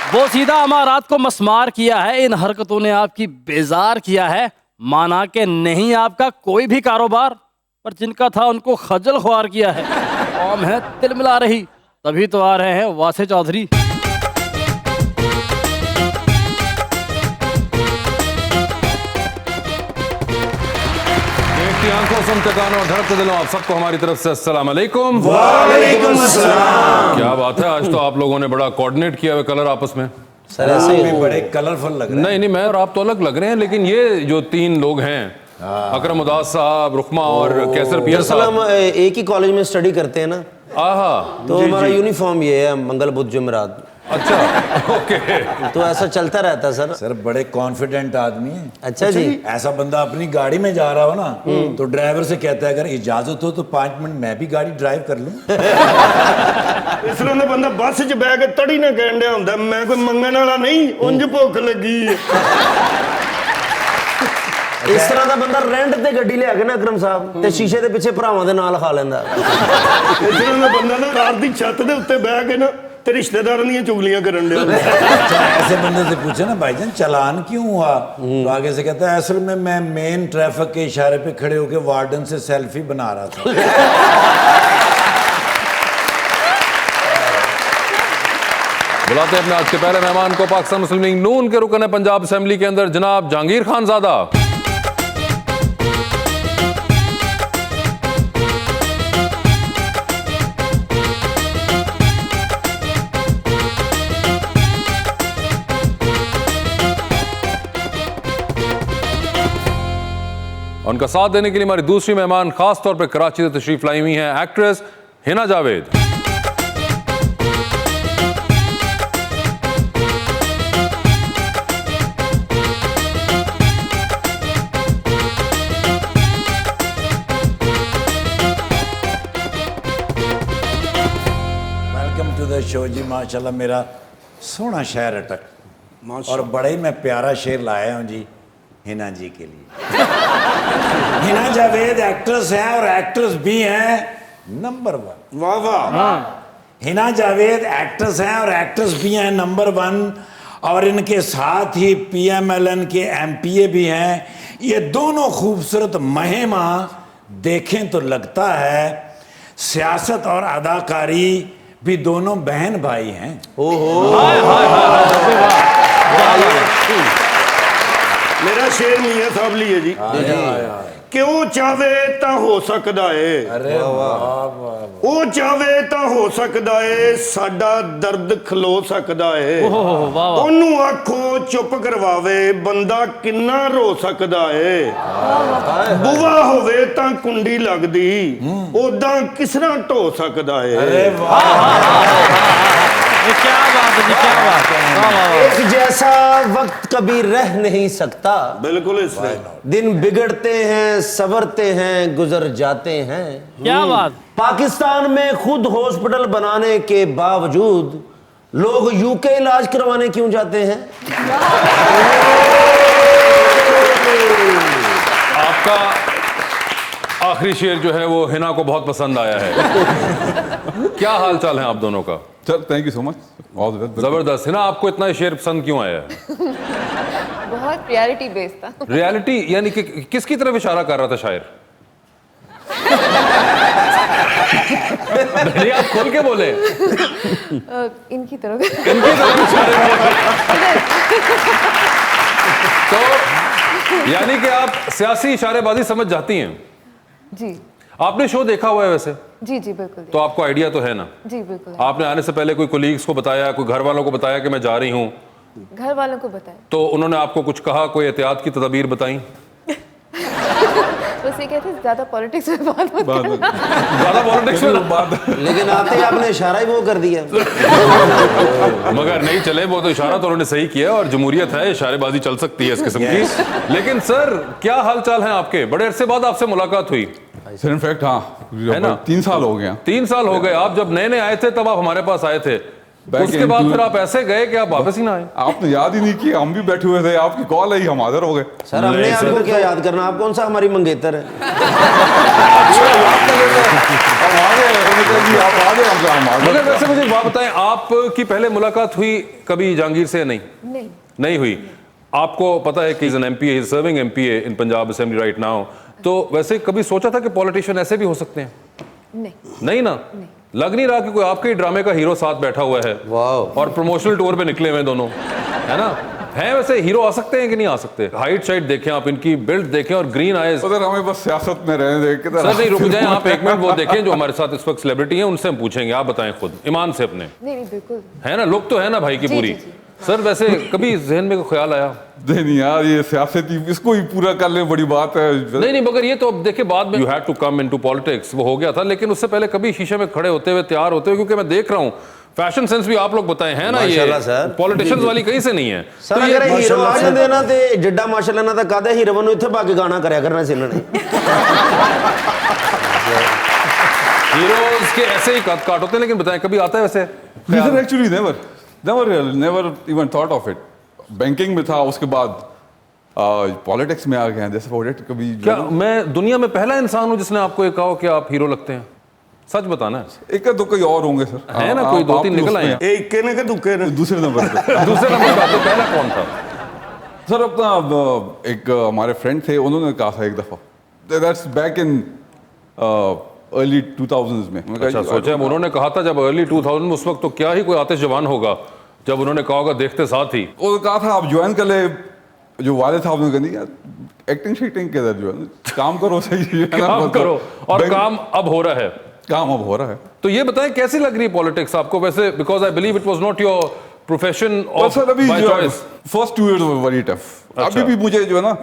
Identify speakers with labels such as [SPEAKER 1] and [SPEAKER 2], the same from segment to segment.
[SPEAKER 1] वो सीधा अमारात को मस्मार किया है, इन हरकतों ने आपकी बेजार किया है। माना के नहीं आपका कोई भी कारोबार, पर जिनका था उनको खजल ख्वार किया है। कौम है तिलमिला रही, तभी तो आ रहे हैं वासे चौधरी।
[SPEAKER 2] देखती आंखों, सुनते कानों, धड़कते दिलों, आप सबको हमारी तरफ से अस्सलाम वालेकुम।
[SPEAKER 3] वालेकुम अस्सलाम।
[SPEAKER 2] क्या बात है, आज तो आप लोगों ने बड़ा कोऑर्डिनेट किया हुआ कलर आपस में।
[SPEAKER 3] सर ऐसे ही बड़े कलरफुल लग रहे हैं।
[SPEAKER 2] नहीं, मैं और आप तो अलग लग रहे हैं, लेकिन ये जो तीन लोग हैं, अकरम उदास साहब, रुकमा और कैसर पियर
[SPEAKER 4] दरअसल हम
[SPEAKER 2] साहब,
[SPEAKER 4] एक ही कॉलेज में स्टडी करते हैं ना,
[SPEAKER 2] आहा,
[SPEAKER 4] तो हमारा यूनिफॉर्म ये है, मंगल बुध जुमेरात।
[SPEAKER 2] अच्छा, ओके।
[SPEAKER 4] तो ऐसा चलता रहता है सर।
[SPEAKER 3] सर बड़े कॉन्फिडेंट आदमी है।
[SPEAKER 4] अच्छा जी।
[SPEAKER 3] ऐसा बंदा अपनी गाड़ी में जा रहा हो ना, तो ड्राइवर से कहता है अगर इजाजत हो तो 5 मिनट मैं भी गाड़ी ड्राइव कर लूं।
[SPEAKER 5] इस तरह बंदा बस च बह के तड़ी ना कहन दिया हुंदा मैं कोई मंगन वाला नहीं, उंज भुख लगी है।
[SPEAKER 4] इस तरह का बंदा रेंट ते गड्डी ले आके ना अकरम साहब ते शीशे के पीछे भरावां दे नाल खा लेंदा।
[SPEAKER 5] इस तरह का बंदा ना कार दी छत दे उत्ते बह के ना ते रिश्तेदारां दी चुगलियां करन दिया।
[SPEAKER 3] अच्छा, ऐसे बंदे से पूछे ना भाईजान चलान क्यों हुआ, तो आगे से कहता है असल में मैं मेन ट्रैफिक के इशारे पे खड़े होकर वार्डन से सेल्फी बना रहा था।
[SPEAKER 2] बुलाते हैं अपने आज के पहले मेहमान को, पाकिस्तान मुस्लिम लीग नून के रुकन है पंजाब असेंबली के अंदर, जनाब जहांगीर खानजादा। उनका साथ देने के लिए हमारी दूसरी मेहमान खास तौर पर कराची से तशरीफ लाई हुई हैं actress Hina Javed.
[SPEAKER 3] Welcome to the show जी। माशाल्लाह मेरा सोना शहर अटक और बड़ा ही मैं प्यारा शेर लाया हूँ जी हिना जी के लिए। हिना जावेद एक्ट्रेस हैं और एक्ट्रेस भी हैं नंबर 1।
[SPEAKER 5] वाह वाह।
[SPEAKER 3] हिना जावेद एक्ट्रेस हैं और एक्ट्रेस भी हैं नंबर 1, और इनके साथ ही PMLN के MPA भी हैं। ये दोनों खूबसूरत महिमा देखें तो लगता है सियासत और अदाकारी भी दोनों बहन भाई हैं।
[SPEAKER 5] मेरा शेर मियां साहब लिए जी। क्यों चाहे ता हो सकदा है,
[SPEAKER 3] अरे वाह,
[SPEAKER 5] ਉਹ ਚਾਵੇ ਤਾਂ ਹੋ ਸਕਦਾ ਏ, ਸਾਡਾ ਦਰਦ ਖਲੋ ਸਕਦਾ ਏ। ਉਹਨੂੰ ਆਖੋ ਚੁੱਪ ਕਰਵਾਵੇ, ਬੰਦਾ ਕਿੰਨਾ ਰੋ ਸਕਦਾ ਏ। ਬੁਆ ਹੋਵੇ ਤਾਂ ਕੁੰਡੀ ਲੱਗਦੀ, ਉਦਾਂ ਕਿਸਨਾ ਢੋ ਸਕਦਾ ਏ।
[SPEAKER 3] अरे वाह।
[SPEAKER 1] क्या बात है जी, क्या बात है।
[SPEAKER 4] एक जैसा वक्त कभी रह नहीं सकता,
[SPEAKER 5] बिल्कुल इसलिए
[SPEAKER 4] दिन बिगड़ते हैं संवरते हैं गुजर जाते हैं।
[SPEAKER 1] क्या बात।
[SPEAKER 4] पाकिस्तान में खुद हॉस्पिटल बनाने के बावजूद लोग UK इलाज करवाने क्यों जाते हैं?
[SPEAKER 2] आपका आखिरी शेर जो है वो हिना को बहुत पसंद आया है। क्या हाल चाल है आप दोनों का?
[SPEAKER 6] Sir thank you so much, all the best.
[SPEAKER 2] जबरदस्त। हिना, आपको इतना शेर पसंद क्यों आया है?
[SPEAKER 7] बहुत रियलिटी बेस्ड था।
[SPEAKER 2] रियलिटी यानी कि किसकी तरफ इशारा कर रहा था शायर? नहीं, आप खोल के बोले।
[SPEAKER 7] इनकी तरफ।
[SPEAKER 2] इनकी तरफ इशारे तो यानी कि आप सियासी इशारेबाजी समझ जाती हैं।
[SPEAKER 7] जी
[SPEAKER 2] आपने शो देखा हुआ है वैसे?
[SPEAKER 7] जी जी बिल्कुल।
[SPEAKER 2] तो आपको आइडिया तो है ना?
[SPEAKER 7] जी बिल्कुल।
[SPEAKER 2] आपने आने से पहले कोई कोलीग्स को बताया, कोई घर वालों को बताया कि मैं जा रही हूँ?
[SPEAKER 7] घर वालों को बताया
[SPEAKER 2] तो उन्होंने आपको कुछ कहा, कोई एहतियात की तदबीर बताई?
[SPEAKER 7] बस ये कहते ज्यादा पॉलिटिक्स में बात मत करना।
[SPEAKER 2] ज्यादा पॉलिटिक्स में बात।
[SPEAKER 4] लेकिन आते ही आपने इशारा ही वो कर दिया।
[SPEAKER 2] मगर नहीं चले, वो तो इशारा तो उन्होंने सही किया, और जमहूरियत है, इशारेबाजी चल सकती है इस किस्म की। लेकिन सर, क्या हाल चाल है आपके? बड़े अरसे बाद आपसे मुलाकात हुई
[SPEAKER 6] सर। इनफैक्ट हाँ,
[SPEAKER 2] है ना?
[SPEAKER 6] 3 साल हो गए।
[SPEAKER 2] 3 साल हो गए। आप जब नए नए आए थे तब आप हमारे पास आए थे,
[SPEAKER 6] Back
[SPEAKER 2] उसके बाद
[SPEAKER 6] into-
[SPEAKER 2] फिर आप ऐसे गए कि आप वापस ही ना आए।
[SPEAKER 6] आपने याद ही नहीं किया, हम भी बैठे हुए थे, आपकी कॉल आई, हम हाजिर हो गए।
[SPEAKER 4] सर हमने आपको क्या याद करना, आप कौन सा हमारी मंगेतर है?
[SPEAKER 6] हम आ गए, उन्होंने कहा जी आप आ गए, हम आ
[SPEAKER 2] मगर
[SPEAKER 6] गए।
[SPEAKER 2] वैसे मुझे एक बात बताएं, आपकी पहले मुलाकात हुई कभी जहांगीर से? नहीं
[SPEAKER 7] नहीं
[SPEAKER 2] नहीं हुई। आपको पता है कि is an MPa, is serving MPa in Punjab assembly right now, तो वैसे कभी सोचा था कि पॉलिटिशियन ऐसे भी हो सकते हैं?
[SPEAKER 7] नहीं
[SPEAKER 2] नहीं ना? लग नहीं रहा कि कोई आपके ही ड्रामे का हीरो साथ बैठा हुआ है
[SPEAKER 4] वाह।
[SPEAKER 2] और प्रमोशनल टूर पे निकले हुए दोनों, है ना? हैं वैसे हीरो आ सकते हैं कि नहीं आ सकते? हाइट शाइट देखें आप, इनकी बिल्ड देखें और ग्रीन आईज।
[SPEAKER 6] उधर हमें बस सियासत में रहने दे। किधर
[SPEAKER 2] सर नहीं, रुक जाएं आप एक मिनट, वो देखें जो हमारे साथ इस वक्त सेलिब्रिटी हैं, उनसे हम पूछेंगे। आप बताएं खुद ईमान से अपने,
[SPEAKER 7] नहीं नहीं बिल्कुल
[SPEAKER 2] है ना? लुक तो है ना भाई की
[SPEAKER 7] जी,
[SPEAKER 2] पूरी?
[SPEAKER 7] जी, जी।
[SPEAKER 2] सर वैसे कभी जहन में कोई ख्याल आया?
[SPEAKER 6] नहीं यार, ये सियासती इसको ही पूरा कर ले, बड़ी बात है।
[SPEAKER 2] नहीं नहीं, मगर ये तो अब देखिए बाद में you had to come into politics, वो हो गया था, लेकिन उससे पहले कभी शीशे में खड़े होते हुए, तैयार होते हुए, क्योंकि मैं देख रहा हूँ फैशन सेंस भी आप लोग बताए हैं ना, ये
[SPEAKER 4] माशाल्लाह सर।
[SPEAKER 2] पॉलिटिशियंस वाली कहीं से नहीं है।
[SPEAKER 4] सर अगर हीरो आ ਜਾਂਦੇ ਨਾ ਤੇ ਜਿੱਡਾ ਮਾਸ਼ਾਅੱਲਾ ਨਾ ਤਾਂ ਕਾਦੇ ਹੀਰੋ ਨੂੰ ਇੱਥੇ ਪਾ ਕੇ ਗਾਣਾ ਕਰਿਆ करना ਸੀ ਇਹਨਾਂ ने।
[SPEAKER 2] हीरोज के ऐसे ही काट होते हैं, लेकिन बताएं कभी आता है वैसे?
[SPEAKER 6] Sir actually never even thought of it. Banking में था, उसके बाद पॉलिटिक्स में आ गए हैं। जैसे पॉलिटिक्स कभी
[SPEAKER 2] क्या मैं दुनिया में पहला इंसान हूँ जिसने आपको ये कहा कि आप हीरो लगते हैं? सच बताना है।
[SPEAKER 6] एक दो कोई और होंगे सर,
[SPEAKER 2] है ना, कोई दो तीन निकल आए हैं।
[SPEAKER 5] ਇਹ ਇੱਕੇ ਨੇ ਕਿ ਦੁੱਕੇ ਨੇ?
[SPEAKER 6] दूसरे नंबर पे।
[SPEAKER 2] दूसरे नंबर पे आपको पहला कौन था?
[SPEAKER 6] सर अपना एक हमारे फ्रेंड थे, उन्होंने कहा था एक दफा, that's back in early 2000s में। मैंने कहा,
[SPEAKER 2] अच्छा सोचा है, उन्होंने कहा था जब अर्ली 2000 में, उस वक्त तो क्या ही कोई आतिश जवान होगा जब उन्होंने कहा होगा देखते साथ ही।
[SPEAKER 6] उन्होंने कहा था आप ज्वाइन कर ले। जो वाले था उन्होंने कहा नहीं यार, एक्टिंग शीटिंग के जो है काम करो सही है ना,
[SPEAKER 2] काम
[SPEAKER 6] मतलब
[SPEAKER 2] करो, और
[SPEAKER 6] बैंक-
[SPEAKER 2] काम अब हो रहा है।
[SPEAKER 6] काम अब हो रहा है।
[SPEAKER 2] तो ये बताएं कैसी लग रही है पॉलिटिक्स आपको वैसे? Because I believe it was not your profession
[SPEAKER 6] और
[SPEAKER 2] ऑफ
[SPEAKER 6] सर अभी
[SPEAKER 2] by choice.
[SPEAKER 6] First 2 years were very tough.
[SPEAKER 2] अच्छा।
[SPEAKER 6] अभी भी मुझे जो है ना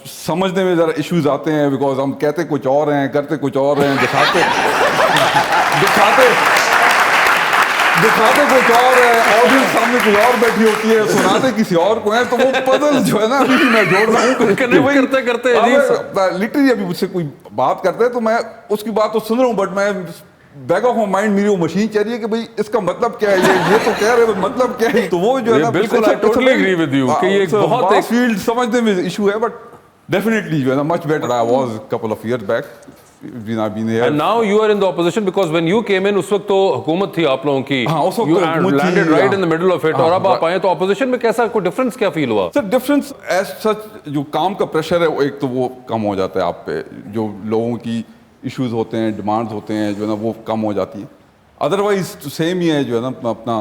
[SPEAKER 6] समझने में जरा इश्यूज आते हैं, बिकॉज हम कहते कुछ और हैं, करते कुछ और हैं, दिखाते कुछ और है, ऑडियंस सामने कुछ और बैठी होती है, सुनाते किसी और को है, तो वो पजल जो है ना अभी भी मैं जोड़ रहा हूँ।
[SPEAKER 2] करते करते
[SPEAKER 6] लिटरली अभी मुझसे कोई बात करते हैं तो मैं उसकी बात तो सुन रहा हूँ, बट मैं बैक ऑफ माई माइंड मेरी वो मशीन चल रही है कि भाई इसका मतलब क्या है, ये तो कह रहे हैं मतलब क्या है, तो वो जो है ना
[SPEAKER 2] बिल्कुल I totally agree with you कि ये एक बहुत एक
[SPEAKER 6] फील्ड समझने में इशू है, बट डेफिनेटली जो है ना much better I was couple of years back when I've been here.
[SPEAKER 2] And now you are in the opposition because when you came in उस वक्त तो हुकूमत थी आप लोगों की।
[SPEAKER 6] हाँ, उस वक्त
[SPEAKER 2] You
[SPEAKER 6] तो हुकूमत थी,
[SPEAKER 2] landed right
[SPEAKER 6] हाँ।
[SPEAKER 2] in the middle of it,
[SPEAKER 6] हाँ,
[SPEAKER 2] और अब आप
[SPEAKER 6] हाँ।
[SPEAKER 2] आए तो opposition में कैसा कोई डिफरेंस क्या फील हुआ?
[SPEAKER 6] सर डिफरेंस एज सच जो काम का प्रेशर है वो एक तो वो कम हो जाता है आप पे, जो लोगों की इश्यूज होते हैं, डिमांड्स होते हैं जो है ना वो कम हो जाती है। अदरवाइज तो सेम ही है जो है ना अपना।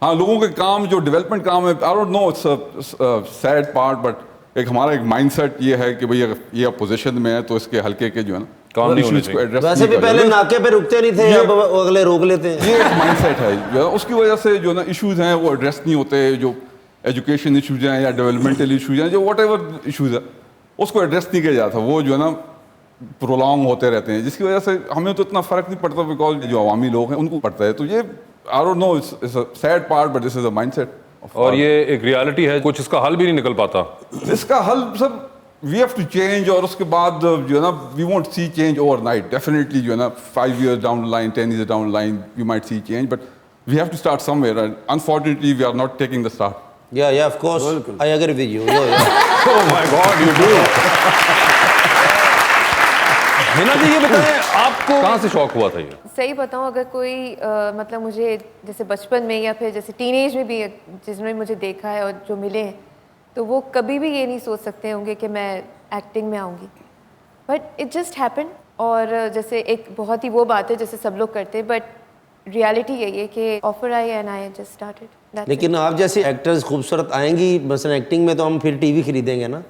[SPEAKER 6] हाँ लोगों के काम जो डेवलपमेंट काम है, I don't know it's sad part, but एक हमारा एक माइंडसेट ये है कि भाई अगर ये अपोजिशन में है तो इसके हल्के के जो है ना
[SPEAKER 2] काम नहीं होने
[SPEAKER 6] issues को
[SPEAKER 2] चाहिए।
[SPEAKER 6] address
[SPEAKER 4] वैसे
[SPEAKER 6] नहीं
[SPEAKER 4] भी
[SPEAKER 6] कर
[SPEAKER 4] पहले
[SPEAKER 6] रहे।
[SPEAKER 4] नाके पे रुकते नहीं थे,
[SPEAKER 6] ये-
[SPEAKER 4] अब अगले रोक लेते हैं।
[SPEAKER 6] ये एक माइंडसेट है जो है, उसकी वजह से जो ना इश्यूज हैं वो एड्रेस नहीं होते, जो एजुकेशन इश्यूज हैं या डेवलपमेंटल इश्यूज हैं, जो वट एवर इशूज है उसको एड्रेस नहीं किया जाता, वो जो है ना प्रोलॉन्ग होते रहते हैं, जिसकी वजह से हमें तो इतना फर्क नहीं पड़ता, बिकॉज जो अवामी लोग हैं उनको पड़ता है। तो ये I don't know, it's a sad part but this is a mindset.
[SPEAKER 2] और ये एक रियलिटी है, कुछ इसका हल भी नहीं निकल पाता।
[SPEAKER 6] इसका हल sir we have to change, और उसके बाद जो है ना we won't see change overnight. Definitely जो है ना 5 years down the line, 10 years down the line you might see change, but we have to start somewhere and unfortunately we are not taking the start.
[SPEAKER 4] Yeah of course I agree with you.
[SPEAKER 2] Oh my God, you do. Hina ji ये बताएं आपको कहाँ से शौक हुआ था ये?
[SPEAKER 7] सही बताऊं, अगर कोई मतलब मुझे जैसे बचपन में या फिर जैसे टीनेज में भी जिसने मुझे देखा है और जो मिले हैं, तो वो कभी भी ये नहीं सोच सकते होंगे कि मैं एक्टिंग में आऊँगी, बट इट जस्ट हैपन। और जैसे एक बहुत ही वो बात है जैसे सब लोग करते हैं, बट रियलिटी यही है कि offer I and I just started.
[SPEAKER 4] लेकिन आप जैसे एक्टर्स खूबसूरत आएंगी मसलन एक्टिंग में, तो हम फिर टीवी खरीदेंगे ना।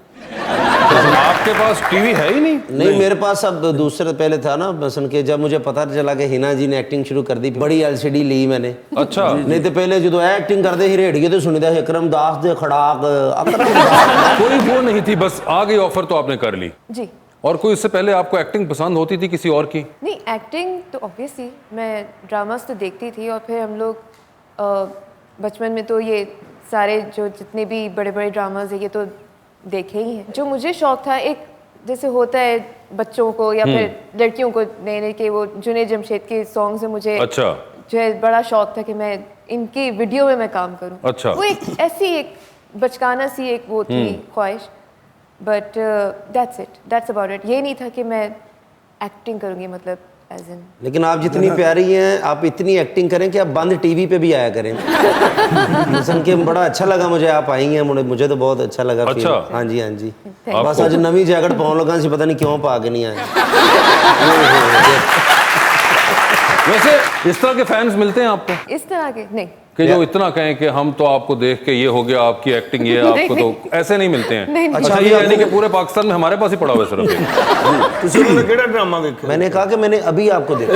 [SPEAKER 2] आपके पास टीवी है ही नहीं?
[SPEAKER 4] नहीं मेरे पास अब दूसरे पहले था ना मसलन के, जब मुझे पता चला कि हिना जी ने एक्टिंग शुरू कर दी, बड़ी एलसीडी ली मैंने।
[SPEAKER 2] अच्छा।
[SPEAKER 4] नहीं तो पहले जो एक्टिंग करते ही रेडियो तो सुनते अकरम दास दे खड़ाक अकरम दास।
[SPEAKER 2] कोई वो नहीं थी, बस आ गई ऑफर तो आपने कर ली।
[SPEAKER 7] जी
[SPEAKER 2] और कोई इससे पहले आपको एक्टिंग पसंद होती थी किसी और की?
[SPEAKER 7] नहीं, एक्टिंग तो ऑब्वियसली मैं ड्रामास तो देखती थी, और फिर हम लोग बचपन में तो ये सारे जो जितने भी बड़े बड़े ड्रामास है ये तो देखे ही हैं। जो मुझे शौक था, एक जैसे होता है बच्चों को या फिर लड़कियों को नए नए के वो जुनेद जमशेद के सॉन्ग्स में मुझे
[SPEAKER 2] अच्छा।
[SPEAKER 7] जो है बड़ा शौक था कि मैं इनकी वीडियो में मैं काम करूं।
[SPEAKER 2] अच्छा।
[SPEAKER 7] वो एक ऐसी एक बचकाना सी एक वो थी ख्वाहिश, बट दैट्स अबाउट इट। ये नहीं था कि मैं एक्टिंग करूंगी, मतलब एज इन।
[SPEAKER 4] लेकिन आप जितनी प्यारी हैं, आप इतनी एक्टिंग करें कि आप बंद टीवी पे भी आया करें। सुन के बड़ा अच्छा लगा मुझे, आप आई हैं, मुझे तो बहुत अच्छा लगा।
[SPEAKER 2] अच्छा।
[SPEAKER 4] feel। हाँ जी, हाँ जी।
[SPEAKER 7] Thank
[SPEAKER 4] बस आज नवी जैकेट पाउन लगा सी, पता नहीं क्यों पा के नहीं आए।
[SPEAKER 2] वैसे इस तरह के फैंस मिलते हैं आपको
[SPEAKER 7] इस तरह के नहीं।
[SPEAKER 2] कि जो इतना कहें कि हम तो आपको देख के ये हो गया, आपकी एक्टिंग ये, आपको तो ऐसे नहीं मिलते हैं।
[SPEAKER 7] नहीं, नहीं।
[SPEAKER 2] अच्छा, ये यानी कि पूरे पाकिस्तान में हमारे पास ही पड़ा हुआ है सिर्फ ये।
[SPEAKER 5] ਤੁਸੀਂ ਉਹਨੇ ਕਿਹੜਾ ਡਰਾਮਾ ਦੇਖਿਆ?
[SPEAKER 4] मैंने कहा कि मैंने अभी आपको देखा।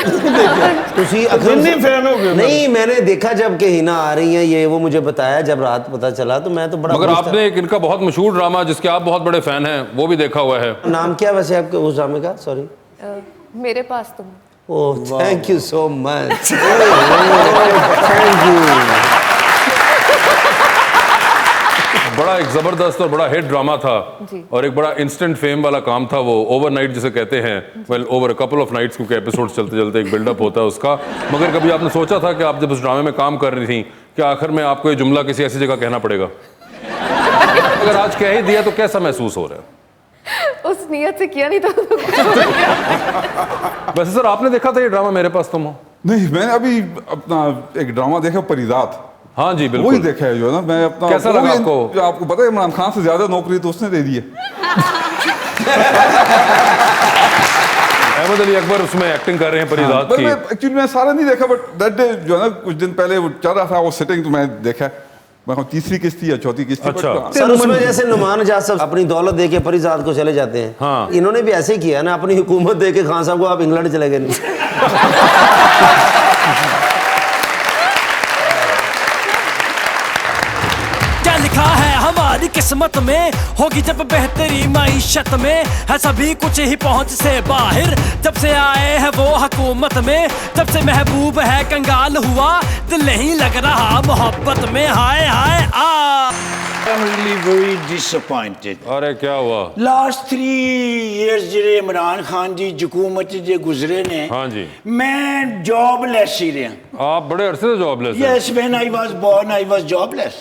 [SPEAKER 4] तुसी अकरम
[SPEAKER 5] कितने फैन हो गए?
[SPEAKER 4] नहीं, मैंने देखा जब कि हिना आ रही हैं, ये वो मुझे बताया, जब रात पता चला तो मैं तो बड़ा
[SPEAKER 2] मगर
[SPEAKER 4] खुश था।
[SPEAKER 2] आपने एक इनका बहुत मशहूर ड्रामा जिसके आप बहुत बड़े फैन हैं वो भी देखा हुआ है।
[SPEAKER 4] नाम क्या वैसे आपके उस ड्रामे का? सॉरी।
[SPEAKER 7] मेरे पास तुम।
[SPEAKER 4] Oh, thank you so much. Thank you.
[SPEAKER 2] बड़ा एक जबरदस्त और बड़ा हिट ड्रामा था
[SPEAKER 7] जी।
[SPEAKER 2] और एक बड़ा इंस्टेंट फेम वाला काम था वो, ओवरनाइट जिसे कहते हैं। Well, over a couple of nights, क्योंकि एपिसोड्स चलते चलते एक बिल्डअप होता है उसका। मगर कभी आपने सोचा था कि आप जब उस ड्रामे में काम कर रही थी कि आखिर में आपको ये जुमला किसी ऐसी जगह कहना पड़ेगा? अगर आज कह ही दिया तो कैसा महसूस हो रहा है?
[SPEAKER 7] उस नियत से किया नहीं था।
[SPEAKER 2] वैसे सर, आपने देखा था ये ड्रामा मेरे पास तुम हो?
[SPEAKER 6] नहीं, मैंने अभी अपना एक ड्रामा देखा, परिजात।
[SPEAKER 2] हाँ जी,
[SPEAKER 6] वही
[SPEAKER 2] बिल्कुल।
[SPEAKER 6] देखा है जो है ना। मैं अपना
[SPEAKER 2] कैसा
[SPEAKER 6] वो
[SPEAKER 2] लगा
[SPEAKER 6] भी-
[SPEAKER 2] आपको?
[SPEAKER 6] आपको पता है इमरान खान से ज्यादा नौकरी तो उसने दे दी है।
[SPEAKER 2] अहमद अली अकबर उसमें एक्टिंग कर रहे हैं परिजात
[SPEAKER 6] पर
[SPEAKER 2] की।
[SPEAKER 6] मैं एक्चुअली मैं सारा नहीं देखा, बट दैट डे जो है ना कुछ दिन पहले वो चल रहा था वो सिटिंग, तो मैं देखा। मैं कहूँ तीसरी किस्ती या चौथी किस्ती।
[SPEAKER 2] अच्छा।
[SPEAKER 4] सर, उसमें जैसे नुमान आजाद साहब अपनी दौलत दे के परिजात को चले जाते हैं,
[SPEAKER 2] हाँ।
[SPEAKER 4] इन्होंने भी ऐसे ही किया ना, अपनी हुकूमत दे के खान साहब को आप इंग्लैंड चले गए। नहीं,
[SPEAKER 8] क्या लिखा है हमारी किस्मत में, होगी जब बेहतरी माइशत में, है सभी कुछ ही पहुंच से बाहर, जब से आए हैं वो हुकूमत में, जब से महबूब है कंगाल हुआ, दिल नहीं लग रहा मोहब्बत में, हाय हाय आ।
[SPEAKER 3] I'm really very disappointed.
[SPEAKER 2] अरे क्या हुआ?
[SPEAKER 3] Last 3 years ਜਿਹੜੇ इमरान खान जी हुकूमत जे गुजरे ने,
[SPEAKER 2] हाँ जी।
[SPEAKER 3] मैं जॉबलेस ही रहा।
[SPEAKER 2] आप बड़े अरसे से जॉबलेस हैं।
[SPEAKER 3] Yes, when I was born, I was jobless.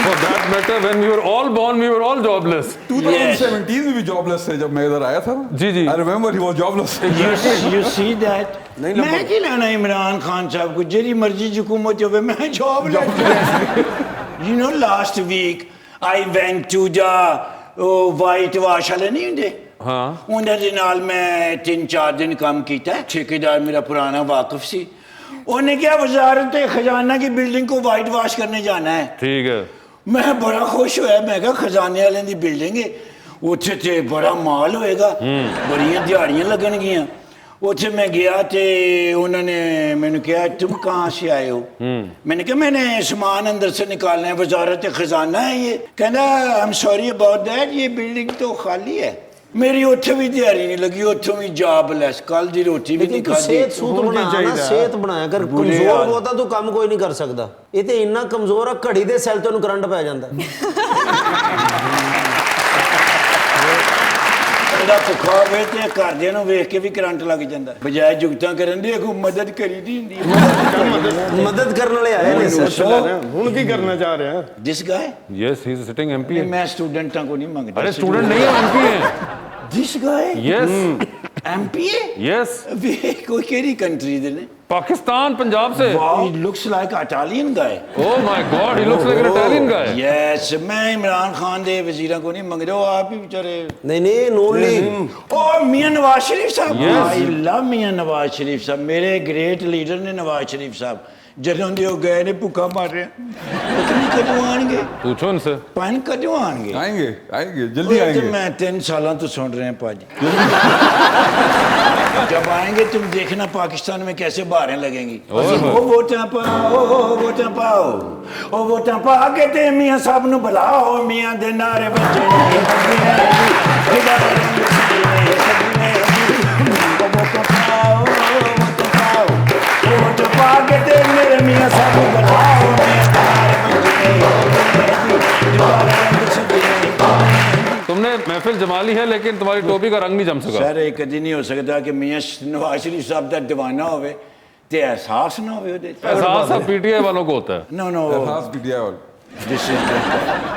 [SPEAKER 2] For that matter, when we were all born, we were all jobless.
[SPEAKER 6] 2017 में भी जॉबलेस थे जब मैं इधर आया था ना।
[SPEAKER 2] जी, जी।
[SPEAKER 6] I remember he was jobless.
[SPEAKER 3] You see that? मैं की लेना इमरान खान साहब को, जेरी मर्जी हुकूमत होवे, मैं jobless. You know, last week I went to the white wash वाले नहीं होंदे,
[SPEAKER 2] हाँ।
[SPEAKER 3] उन्हां दे नाल मैं 3-4 दिन काम कीता है। ठेकेदार मेरा पुराना वाकिफ सी, उन्हें क्या वजारत खजाना की बिल्डिंग को वाइट वाश करने जाना है।
[SPEAKER 2] ठीक है।
[SPEAKER 3] मैं बड़ा खुश होया, मैं कहा खजाने वाले दी बिल्डिंग है, उत्थे ते बड़ा माल होएगा, बड़ियां दिहाड़ियां लगनगियां। उत्थे मैं गया ते उन्होंने मैंने कहा तुम कहाँ से आए हो? मैंने कहा मैंने सामान अंदर से निकालना है, वजारत खजाना है ये। कहना I am sorry about that, ये बिल्डिंग तो खाली है। मेरी उत्थे भी दिहाड़ी नहीं लगी, उत्थों भी जॉबलेस, कल दी रोटी भी नहीं
[SPEAKER 4] लेकिन तू
[SPEAKER 3] खाधी।
[SPEAKER 4] सेहत सूत बनाया ना, सेहत बनाया कर।
[SPEAKER 3] बुरे
[SPEAKER 4] कमजोर
[SPEAKER 3] हाल।
[SPEAKER 4] होता तो काम कोई नहीं कर सकता। ये तो इन्ना कमजोर है, घड़ी दे सैल तो करंट पै जाता है।
[SPEAKER 3] बंदा भुखा होवे ते घरदिਆਂ ਨੂੰ ਵੇਖ ਕੇ ਵੀ ਕਰੰਟ ਲੱਗ ਜਾਂਦਾ, ਬਜਾਏ ਜੁਗਤਾਂ ਕਰਨ ਦੀ ਕੋਈ ਮਦਦ ਕਰੀਦੀ ਹੁੰਦੀ ਹੈ।
[SPEAKER 4] मदद करने वाले आए ने सर।
[SPEAKER 5] ਹੁਣ ਕੀ ਕਰਨਾ ਚਾਹ ਰਿਹਾ?
[SPEAKER 3] This guy?
[SPEAKER 2] Yes, he is a sitting MP.
[SPEAKER 3] मैं स्टूडेंटां को नहीं मांगता।
[SPEAKER 2] अरे स्टूडेंट नहीं है, MP है।
[SPEAKER 3] This guy?
[SPEAKER 2] Yes,
[SPEAKER 3] MPA?
[SPEAKER 2] yes.
[SPEAKER 3] वे कोई केरी कंट्री दे ने?
[SPEAKER 2] पाकिस्तान, पंजाब से।
[SPEAKER 3] He looks like Italian guy.
[SPEAKER 2] Oh my God, he looks like an Italian guy.
[SPEAKER 3] Yes, मैं इमरान खान दे वजीरां को नहीं मांगता, वो आप ही बेचारे।
[SPEAKER 4] नहीं नहीं, नून लीग।
[SPEAKER 3] और मियां नवाज शरीफ साहब।
[SPEAKER 2] Yes.
[SPEAKER 3] I love मियां नवाज शरीफ साहब, मेरे ग्रेट लीडर ने नवाज शरीफ साहब। ਜਦੋਂ ਦੇ ਉਹ ਗਏ ਨੇ ਭੁੱਖਾ ਮਰ ਰਹੇ, ਪਤਾ ਨਹੀਂ ਕਦੋਂ ਆਣਗੇ,
[SPEAKER 2] पूछो उनसे।
[SPEAKER 3] ਪਾਣ ਕਦੋਂ ਆਣਗੇ।
[SPEAKER 6] आएंगे आएंगे जल्दी
[SPEAKER 3] ये तो
[SPEAKER 6] आएंगे।
[SPEAKER 3] मैं 3 सालों तो सुन रहे हैं पाजी। जब आएंगे तुम देखना पाकिस्तान में कैसे बहारें लगेंगी। ओ वोटां पाओ, वोटां पाओ, ओ वोटां पा के ते मियां साहब नु बुलाओ, मियां दे नारे बजे वोटां पा के ते मेरे मियां साहब नु बुलाओ,
[SPEAKER 2] तुमने महफिल जमा ली है, लेकिन तुम्हारी टोपी का रंग नहीं जम सका।
[SPEAKER 3] सर ਇਹ ਕਦੀ ਨਹੀਂ ਹੋ ਸਕਦਾ ਕਿ ਮੀਆਂ ਨਵਾਜ਼ ਸ਼ਰੀਫ ਸਾਹਿਬ ਦਾ ਦੀਵਾਨਾ ਹੋਵੇ ਤੇ ਅਹਿਸਾਸ ਨਾ ਹੋਵੇ ਉਹਦੇ
[SPEAKER 2] एहसास सब पीटीआई वालों को होता है।
[SPEAKER 3] ਨੋ ਨੋ
[SPEAKER 6] एहसास पीटीआई वाले
[SPEAKER 3] ਦਿਸ ਇਜ਼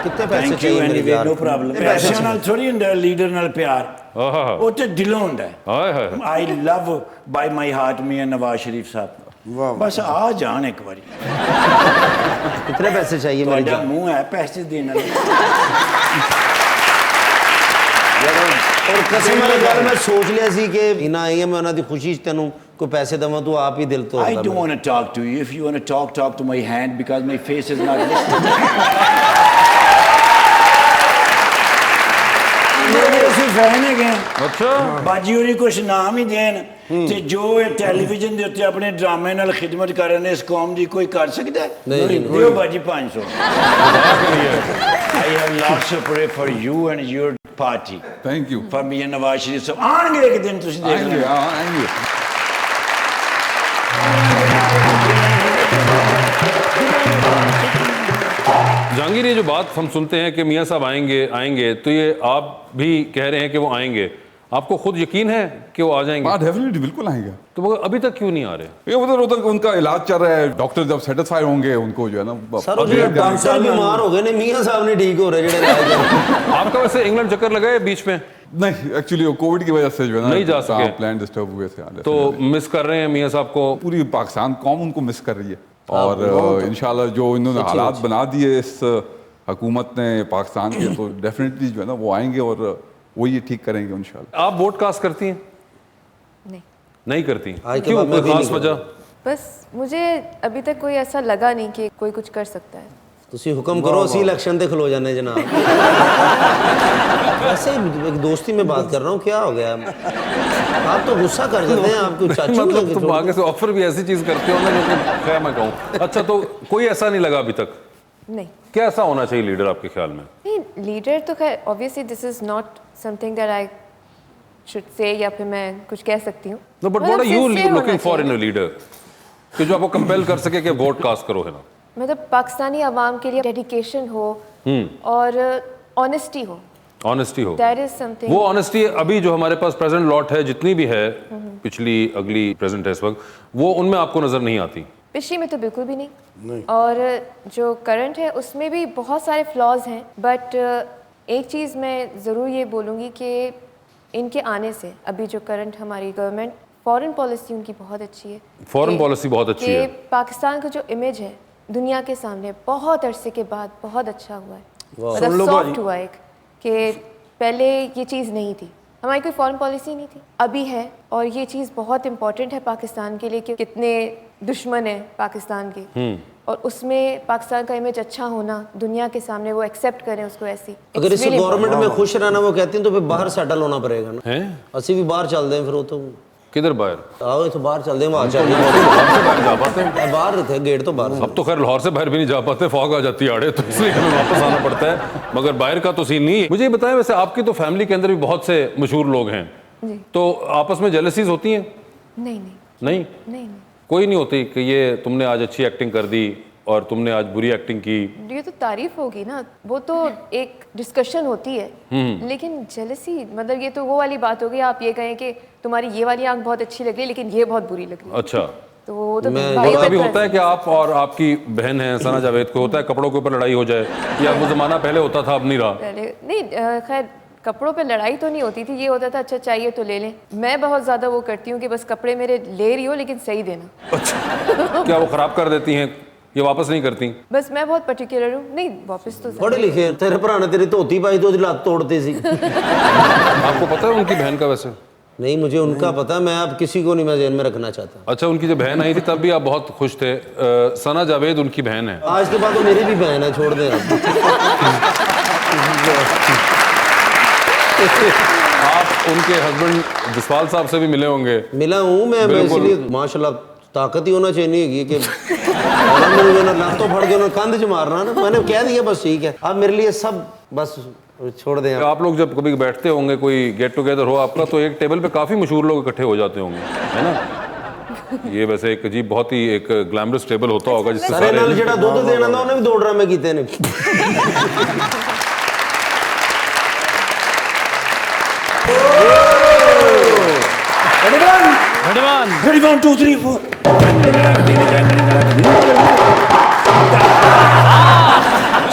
[SPEAKER 4] कितने पैसे
[SPEAKER 3] ਥੈਂਕ ਯੂ
[SPEAKER 4] चाहिए मेरे
[SPEAKER 3] ਐਨੀਵੇ
[SPEAKER 4] यार?
[SPEAKER 3] ਨੋ ਪ੍ਰੋਬਲਮ ਪੈਸੇ ਨਾਲ ਥੋੜੀ ਹੁੰਦਾ ਲੀਡਰ ਨਾਲ ਪਿਆਰ
[SPEAKER 2] आहा,
[SPEAKER 3] ਉਹ ਤੇ ਦਿਲੋਂ ਹੁੰਦਾ
[SPEAKER 2] हाय हाय।
[SPEAKER 3] ਆਈ ਲਵ ਬਾਈ ਮਾਈ ਹਾਰਟ ਮੀਆਂ ਨਵਾਜ਼ ਸ਼ਰੀਫ ਸਾਹਿਬ ਬਸ ਆ ਜਾਣ ਇੱਕ ਵਾਰੀ
[SPEAKER 4] कितने पैसे चाहिए मेरी
[SPEAKER 3] ਤੁਹਾਡਾ
[SPEAKER 4] जान?
[SPEAKER 3] ਮੂੰਹ ਹੈ ਪੈਸੇ ਦੇਣ ਵਾਲਾ
[SPEAKER 4] और कसम वाली गल मैं सोच लिया सी कि इना आई है मैं उन्हां दी खुशी च तैनूं कोई पैसे देवां तू आप ही दिल तो
[SPEAKER 3] I don't want to talk to you. If you want to talk to my hand because my face is not listed. ਮੇਰੇ ਅਸੀਂ ਫੈਨ ਹੈਗੇ ਆ।
[SPEAKER 2] अच्छा
[SPEAKER 3] ਬਾਜੀ ਹੋਰੀ ਕੁਛ ਨਾਮ ਹੀ ਦੇਣ ਤੇ ਜੋ ਇਹ ਟੈਲੀਵਿਜ਼ਨ ਦੇ ਉੱਤੇ ਆਪਣੇ ਡਰਾਮੇ ਨਾਲ ਖਿਦਮਤ ਕਰਨ ਨੇ ਇਸ ਕੌਮ ਦੀ ਕੋਈ ਕਰ ਸਕਦਾ ਹੈ?
[SPEAKER 4] ਨਹੀਂ।
[SPEAKER 3] ਦਿਓ ਬਾਜੀ 500 I have lots of pray for you and your party.
[SPEAKER 6] Thank you.
[SPEAKER 3] For me and Nawaz Sharif साहब ਆਣਗੇ ਇੱਕ ਦਿਨ ਤੁਸੀਂ ਦੇਖ
[SPEAKER 6] आएंगे,
[SPEAKER 3] ਲੈਣਾ
[SPEAKER 6] हाँ आएंगे।
[SPEAKER 2] जहांगीर, ये जो बात हम सुनते हैं कि मियाँ साहब आएंगे आएंगे, तो ये आप भी कह रहे हैं कि वो आएंगे, आपको खुद यकीन है कि वो आ जाएंगे?
[SPEAKER 6] हाँ डेफिनेटली बिल्कुल आएंगे।
[SPEAKER 2] तो मगर अभी तक क्यों नहीं आ रहे?
[SPEAKER 6] ये उधर उधर उनका इलाज चल रहा है, डॉक्टर जब सेटिस्फाई होंगे उनको जो है ना
[SPEAKER 4] सर वो जो डॉक्टर बीमार हो गए ने मियां साहब ने ठीक हो रहे जेड़े इलाज कर
[SPEAKER 2] आपका वैसे इंग्लैंड चक्कर लगा है बीच में?
[SPEAKER 6] नहीं एक्चुअली वो कोविड की वजह से जो है ना
[SPEAKER 2] नहीं जा सके।
[SPEAKER 6] प्लान डिस्टर्ब हुए थे। हाँ,
[SPEAKER 2] तो
[SPEAKER 6] definitely।
[SPEAKER 2] मिस कर रहे हैं मियाँ साहब को?
[SPEAKER 6] पूरी पाकिस्तान कौम उनको मिस कर रही है और इंशाल्लाह जो इन्होंने हालात बना दिए इस हुकूमत ने पाकिस्तान के, तो डेफिनेटली जो है ना वो आएंगे और वो ये ठीक करेंगे इंशाल्लाह।
[SPEAKER 2] आप वोट कास्ट करती हैं?
[SPEAKER 7] नहीं,
[SPEAKER 2] नहीं करती?
[SPEAKER 4] आज के
[SPEAKER 2] क्यों,
[SPEAKER 4] बाद मैं
[SPEAKER 2] कोई
[SPEAKER 4] भी
[SPEAKER 2] खास
[SPEAKER 4] नहीं
[SPEAKER 2] वजह?
[SPEAKER 7] बस मुझे अभी तक कोई ऐसा लगा नहीं कि कोई कुछ कर सकता है।
[SPEAKER 4] ਤੁਸੀਂ ਹੁਕਮ करो ਅਸੀਂ इलेक्शन ਤੇ खलो जाने जनाब वैसे एक दोस्ती में बात कर रहा हूँ क्या हो गया आप तो गुस्सा कर जाते हैं आप कुछ चाचू
[SPEAKER 2] मतलब तुम आगे से ऑफर भी ऐसी चीज करते हो ना जो कि क्या मैं कहूँ। अच्छा, तो कोई ऐसा नहीं लगा अभी तक?
[SPEAKER 7] नहीं
[SPEAKER 2] क्या ऐसा होना चाहिए लीडर आपके ख्याल में?
[SPEAKER 7] नहीं, लीडर तो खैर obviously this is not something that I should say या फिर मैं कुछ कह सकती हूँ।
[SPEAKER 2] No but what are you looking for in a leader कि जो आपको कंपेल कर सके कि वोट कास्ट करो, है ना?
[SPEAKER 7] मतलब पाकिस्तानी आवाम के लिए डेडिकेशन हो और ऑनेस्टी हो।
[SPEAKER 2] ऑनेस्टी हो,
[SPEAKER 7] दैट इज समथिंग।
[SPEAKER 2] वो ऑनेस्टी अभी जो हमारे पास प्रेजेंट लॉट है, जितनी भी है, पिछली अगली प्रेजेंट है इस वक्त, वो उनमें आपको नजर नहीं आती?
[SPEAKER 7] पिछली में तो बिल्कुल भी नहीं। और जो करंट है उसमें भी बहुत सारे फ्लॉज हैं, बट एक चीज़ मैं ज़रूर ये बोलूँगी कि इनके आने से अभी जो करंट हमारी गवर्नमेंट, फॉरेन पॉलिसी उनकी बहुत अच्छी है।
[SPEAKER 2] फॉरेन पॉलिसी बहुत अच्छी है।
[SPEAKER 7] पाकिस्तान का जो इमेज है दुनिया के सामने बहुत अरसे के बाद बहुत अच्छा हुआ है,
[SPEAKER 3] सुन
[SPEAKER 7] मतलब
[SPEAKER 3] लो
[SPEAKER 7] सॉफ्ट
[SPEAKER 3] भाई।
[SPEAKER 7] हुआ है कि पहले ये चीज़ नहीं थी, हमारी कोई फॉरेन पॉलिसी नहीं थी, अभी है। और ये चीज़ बहुत इंपॉर्टेंट है पाकिस्तान के लिए कि कितने दुश्मन हैं पाकिस्तान के, और उसमें पाकिस्तान का इमेज अच्छा होना दुनिया के सामने, वो एक्सेप्ट करें उसको ऐसी।
[SPEAKER 4] अगर इस गवर्नमेंट में खुश रहना वो कहती हैं तो फिर बाहर सेटल होना पड़ेगा ना।
[SPEAKER 2] हैं?
[SPEAKER 4] ਅਸੀਂ भी बाहर चलते हैं फिर वो तो
[SPEAKER 2] किधर बाहर?
[SPEAKER 4] आओ तो बाहर चलते हैं वहाँ चलते
[SPEAKER 2] लाहौर से बाहर जा पाते हैं?
[SPEAKER 4] हैं बाहर थे गेट तो बाहर
[SPEAKER 2] अब तो खैर लाहौर से बाहर भी नहीं जा पाते, फॉग आ जाती है आड़े, तो इसलिए हमें वापस आना पड़ता है, मगर बाहर का तो सीन नहीं है। मुझे ये बताएं, वैसे आपकी तो फैमिली के अंदर भी बहुत से मशहूर लोग हैं,
[SPEAKER 7] जी।
[SPEAKER 2] तो आपस में जेलसीज होती हैं?
[SPEAKER 7] नहीं
[SPEAKER 2] नहीं,
[SPEAKER 7] नहीं,
[SPEAKER 2] कोई नहीं होती कि ये तुमने आज अच्छी एक्टिंग कर दी और तुमने आज बुरी एक्टिंग की?
[SPEAKER 7] ये तो तारीफ होगी ना, वो तो एक डिस्कशन होती है, लेकिन जेलसी मतलब ये तो वो वाली बात होगी, आप ये कहें कि तुम्हारी ये वाली आंख बहुत अच्छी लग रही है लेकिन ये बहुत बुरी लग रही है,
[SPEAKER 2] अच्छा,
[SPEAKER 7] तो वो तो
[SPEAKER 4] मैं-
[SPEAKER 7] भाई
[SPEAKER 2] कभी
[SPEAKER 7] बहन
[SPEAKER 2] होता है कि आप और आपकी बहन है सना जावेद को होता है कपड़ों के ऊपर लड़ाई हो जाए, या वो जमाना पहले होता था अब नहीं रहा?
[SPEAKER 7] पहले नहीं, खैर कपड़ों पे लड़ाई तो नहीं होती थी, ये होता था अच्छा चाहिए तो ले लें। मैं बहुत ज़्यादा वो करती हूँ कि बस कपड़े मेरे ले रही हो लेकिन सही देना।
[SPEAKER 2] अच्छा, क्या वो खराब कर देती हैं, ये वापस नहीं करती?
[SPEAKER 7] बस मैं बहुत पर्टिकुलर हूँ, नहीं वापस तो
[SPEAKER 4] पढ़े लिखे तेरे भरा ने तेरी धोती पाई तो लत तोड़ती सी
[SPEAKER 2] आपको पता है उनकी बहन का वैसे?
[SPEAKER 4] नहीं मुझे उनका पता, मैं अब किसी को नहीं मैं जेल में रखना चाहता।
[SPEAKER 2] अच्छा, उनकी जब बहन आई थी तब भी आप बहुत खुश थे। सना जावेद उनकी बहन है।
[SPEAKER 4] आज के बाद तो मेरी भी बहन है, छोड़ दे
[SPEAKER 2] आप उनके हस्बैंड जसपाल साहब से भी मिले होंगे?
[SPEAKER 4] मिला हूँ मैं
[SPEAKER 2] बिल्कुल।
[SPEAKER 4] इसलिए माशाल्लाह ताकत ही होना चाहिए कि मुझे ना लातों फड़ के कंध च मारना ना, मैंने कह दिया बस ठीक है, आप मेरे लिए सब बस छोड़ दें
[SPEAKER 2] आप लोग जब कभी बैठते होंगे, कोई गेट टुगेदर हो आपका, तो एक टेबल पे काफी मशहूर लोग इकट्ठे हो जाते होंगे, है ना? ये वैसे एक अजीब, बहुत ही एक ग्लैमरस टेबल होता होगा जिससे
[SPEAKER 4] सारे नाल
[SPEAKER 2] सारे
[SPEAKER 4] जेड़ा दुध देना था उन्हें भी 2 ड्रामे कीते ने
[SPEAKER 1] धन्यवाद।
[SPEAKER 3] Ready, 1 2 3 4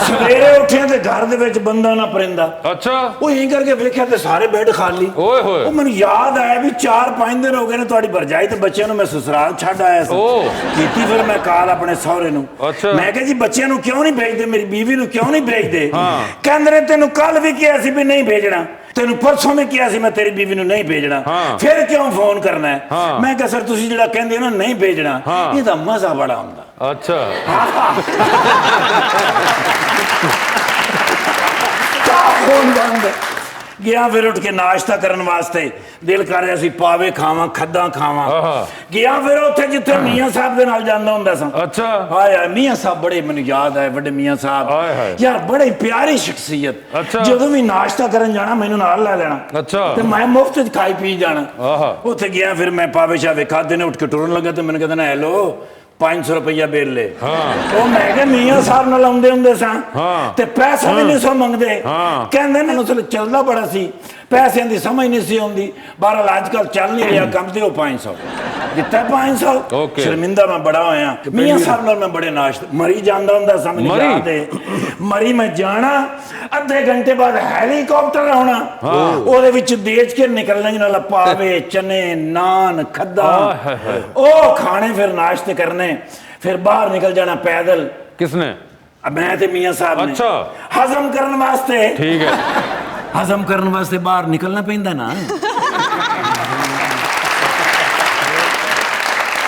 [SPEAKER 3] ਸਵੇਰੇ ਉੱਠਿਆ ਤੇ ਘਰ ਦੇ ਵਿੱਚ ਬੰਦਾ ਨਾ ਪਰਿੰਦਾ।
[SPEAKER 2] अच्छा
[SPEAKER 3] ਉਹ ਇਹੀ ਕਰਕੇ ਵੇਖਿਆ ਤੇ ਸਾਰੇ ਬੈੱਡ ਖਾਲੀ।
[SPEAKER 2] ओए होए
[SPEAKER 3] ਉਹ ਮੈਨੂੰ ਯਾਦ ਆਇਆ ਵੀ 4-5 ਦਿਨ ਹੋ ਗਏ ਨੇ ਤੁਹਾਡੀ ਭਰਜਾਈ ਤੇ ਬੱਚਿਆਂ ਨੂੰ ਮੈਂ ਸਸੁਰਾਲ ਛੱਡ ਆਇਆ ਸੀ।
[SPEAKER 2] ਓ।
[SPEAKER 3] ਕੀਤੀ ਫਿਰ ਮੈਂ ਕਾਲ ਆਪਣੇ ਸਹੁਰੇ ਨੂੰ।
[SPEAKER 2] ਅੱਛਾ।
[SPEAKER 3] ਮੈਂ ਕਿਹਾ ਜੀ ਬੱਚਿਆਂ ਨੂੰ ਕਿਉਂ ਨਹੀਂ ਭੇਜਦੇ, ਮੇਰੀ ਬੀਵੀ ਨੂੰ ਕਿਉਂ ਨਹੀਂ ਭੇਜਦੇ?
[SPEAKER 2] ਹਾਂ।
[SPEAKER 3] ਕਹਿੰਦੇ ਨੇ ਤੈਨੂੰ ਕੱਲ ਵੀ ਕਿਹਾ ਸੀ ਵੀ ਨਹੀਂ ਭੇਜਣਾ, ਤੈਨੂੰ ਪਰਸੋਂ ਵੀ ਕਿਹਾ ਸੀ ਮੈਂ ਤੇਰੀ ਬੀਵੀ ਨੂੰ ਨਹੀਂ ਭੇਜਣਾ,
[SPEAKER 2] ਹਾਂ।
[SPEAKER 3] ਫਿਰ ਕਿਉਂ ਫੋਨ ਕਰਨਾ ਹੈ?
[SPEAKER 2] ਹਾਂ।
[SPEAKER 3] ਮੈਂ ਕਿਹਾ ਸਰ ਤੁਸੀਂ ਜਿਹੜਾ ਕਹਿੰਦੇ ਹੋ ਨਾ ਨਹੀਂ ਭੇਜਣਾ,
[SPEAKER 2] ਹਾਂ।
[SPEAKER 3] ਇਹਦਾ ਮਜ਼ਾ ਬੜਾ ਹੁੰਦਾ।
[SPEAKER 2] अच्छा
[SPEAKER 3] ਫੋਨ ਬੰਦ ਗਿਆ। ਫਿਰ ਉੱਠ ਕੇ ਨਾਸ਼ਤਾ ਕਰਨ ਵਾਸਤੇ ਦਿਲ ਕਰ ਰਿਹਾ ਸੀ, ਪਾਵੇ ਖਾਵਾਂ, ਖੱਦਾਂ ਖਾਵਾਂ।
[SPEAKER 2] ਆਹਾ।
[SPEAKER 3] ਗਿਆ ਫਿਰ ਉੱਥੇ ਜਿੱਥੇ ਮੀਆਂ ਸਾਹਿਬ ਦੇ ਨਾਲ ਜਾਂਦਾ ਹੁੰਦਾ ਸਾਂ।
[SPEAKER 2] अच्छा
[SPEAKER 3] ਹਾਏ ਹਾਏ, ਮੀਆਂ ਸਾਹਿਬ ਬੜੇ, ਮੈਨੂੰ ਯਾਦ ਆਏ ਵੱਡੇ ਮੀਆਂ ਸਾਹਿਬ,
[SPEAKER 2] ਹਾਏ ਹਾਏ।
[SPEAKER 3] ਯਾਰ ਬੜੇ ਪਿਆਰੀ ਸ਼ਖਸੀਅਤ।
[SPEAKER 2] ਅੱਛਾ।
[SPEAKER 3] ਜਦੋਂ ਵੀ ਨਾਸ਼ਤਾ ਕਰਨ ਜਾਣਾ ਮੈਨੂੰ ਨਾਲ ਲੈ ਲੈਣਾ
[SPEAKER 2] अच्छा
[SPEAKER 3] ਤੇ ਮੈਂ ਮੁਫਤ ਚ ਖਾਈ ਪੀ ਜਾਣਾ।
[SPEAKER 2] ਆਹਾ।
[SPEAKER 3] ਉੱਥੇ ਗਿਆ ਫਿਰ ਮੈਂ ਪਾਵੇ ਸ਼ਾਵੇ ਖਾਦੇ ਨੇ, ਉੱਠ ਕੇ ਟੁਰਨ ਲੱਗਾ ਤੇ ਮੈਨੂੰ ਕਹਿੰਦਾ ਨਾ ਹੈਲੋ 500 ਰੁਪਇਆ ਬਿੱਲ ਲੈ। ਉਹ ਮੈਂ ਕਿਹਾ ਮੀਆਂ ਸਾਹਿਬ ਨਾਲ ਆਉਂਦੇ ਹੁੰਦੇ ਸਾਂ
[SPEAKER 2] ਹਾਂ।
[SPEAKER 3] ਤੇ ਪੈਸਾ ਵੀ ਨਹੀਂ ਸੋ ਮੰਗਦੇ।
[SPEAKER 2] ਹਾਂ।
[SPEAKER 3] ਕਹਿੰਦੇ ਨੇ ਉਸ ਚੱਲਦਾ ਬੜਾ ਸੀ, ਪੈਸਿਆਂ ਦੀ ਸਮਝ ਨਹੀਂ ਸੀ ਆਉਂਦੀ। ਬਹਰਹਾਲ ਅੱਜ ਕੱਲ ਚੱਲ ਨਹੀਂ ਰਿਹਾ ਕੰਮ ਤੇ ਉਹ 500 ਦਿੱਤਾ 500।
[SPEAKER 2] Okay।
[SPEAKER 3] ਸ਼ਰਮਿੰਦਾ ਮੈਂ ਬੜਾ ਹੋਇਆ। ਮੀਆਂ ਸਾਹਿਬ ਨਾਲ ਮੈਂ ਬੜੇ ਨਾਸ਼ਤੇ ਮਰੀ ਜਾਂਦਾ ਹੁੰਦਾ ਸਾਂ, ਮੈਨੂੰ
[SPEAKER 2] ਮਰੀ?
[SPEAKER 3] ਯਾਦ ਹੈ। ਮਰੀ ਮੈਂ ਜਾਣਾ, ਅੱਧੇ ਘੰਟੇ ਬਾਅਦ ਹੈਲੀਕਾਪਟਰ ਆਉਣਾ, ਉਹਦੇ ਵਿੱਚ ਦੇਜ ਕੇ ਨਿਕਲਣਾ ਨਾਲ ਪਾਵੇ ਚਨੇ ਨਾਨ ਖੱਦਾ,
[SPEAKER 2] ਹਾਏ ਹਾਏ।
[SPEAKER 3] ਉਹ ਖਾਣੇ, ਫਿਰ ਨਾਸ਼ਤੇ ਕਰਨੇ, ਫਿਰ ਬਾਹਰ ਨਿਕਲ ਜਾਣਾ ਪੈਦਲ।
[SPEAKER 2] किसने
[SPEAKER 3] ਮੈਂ ਤੇ ਮੀਆਂ ਸਾਹਿਬ ਨੇ।
[SPEAKER 2] अच्छा
[SPEAKER 3] ਹਜ਼ਮ ਕਰਨ ਵਾਸਤੇ,
[SPEAKER 2] ठीक है
[SPEAKER 3] ਹਜ਼ਮ ਕਰਨ ਵਾਸਤੇ ਬਾਹਰ ਨਿਕਲਣਾ ਪੈਂਦਾ ਨਾ।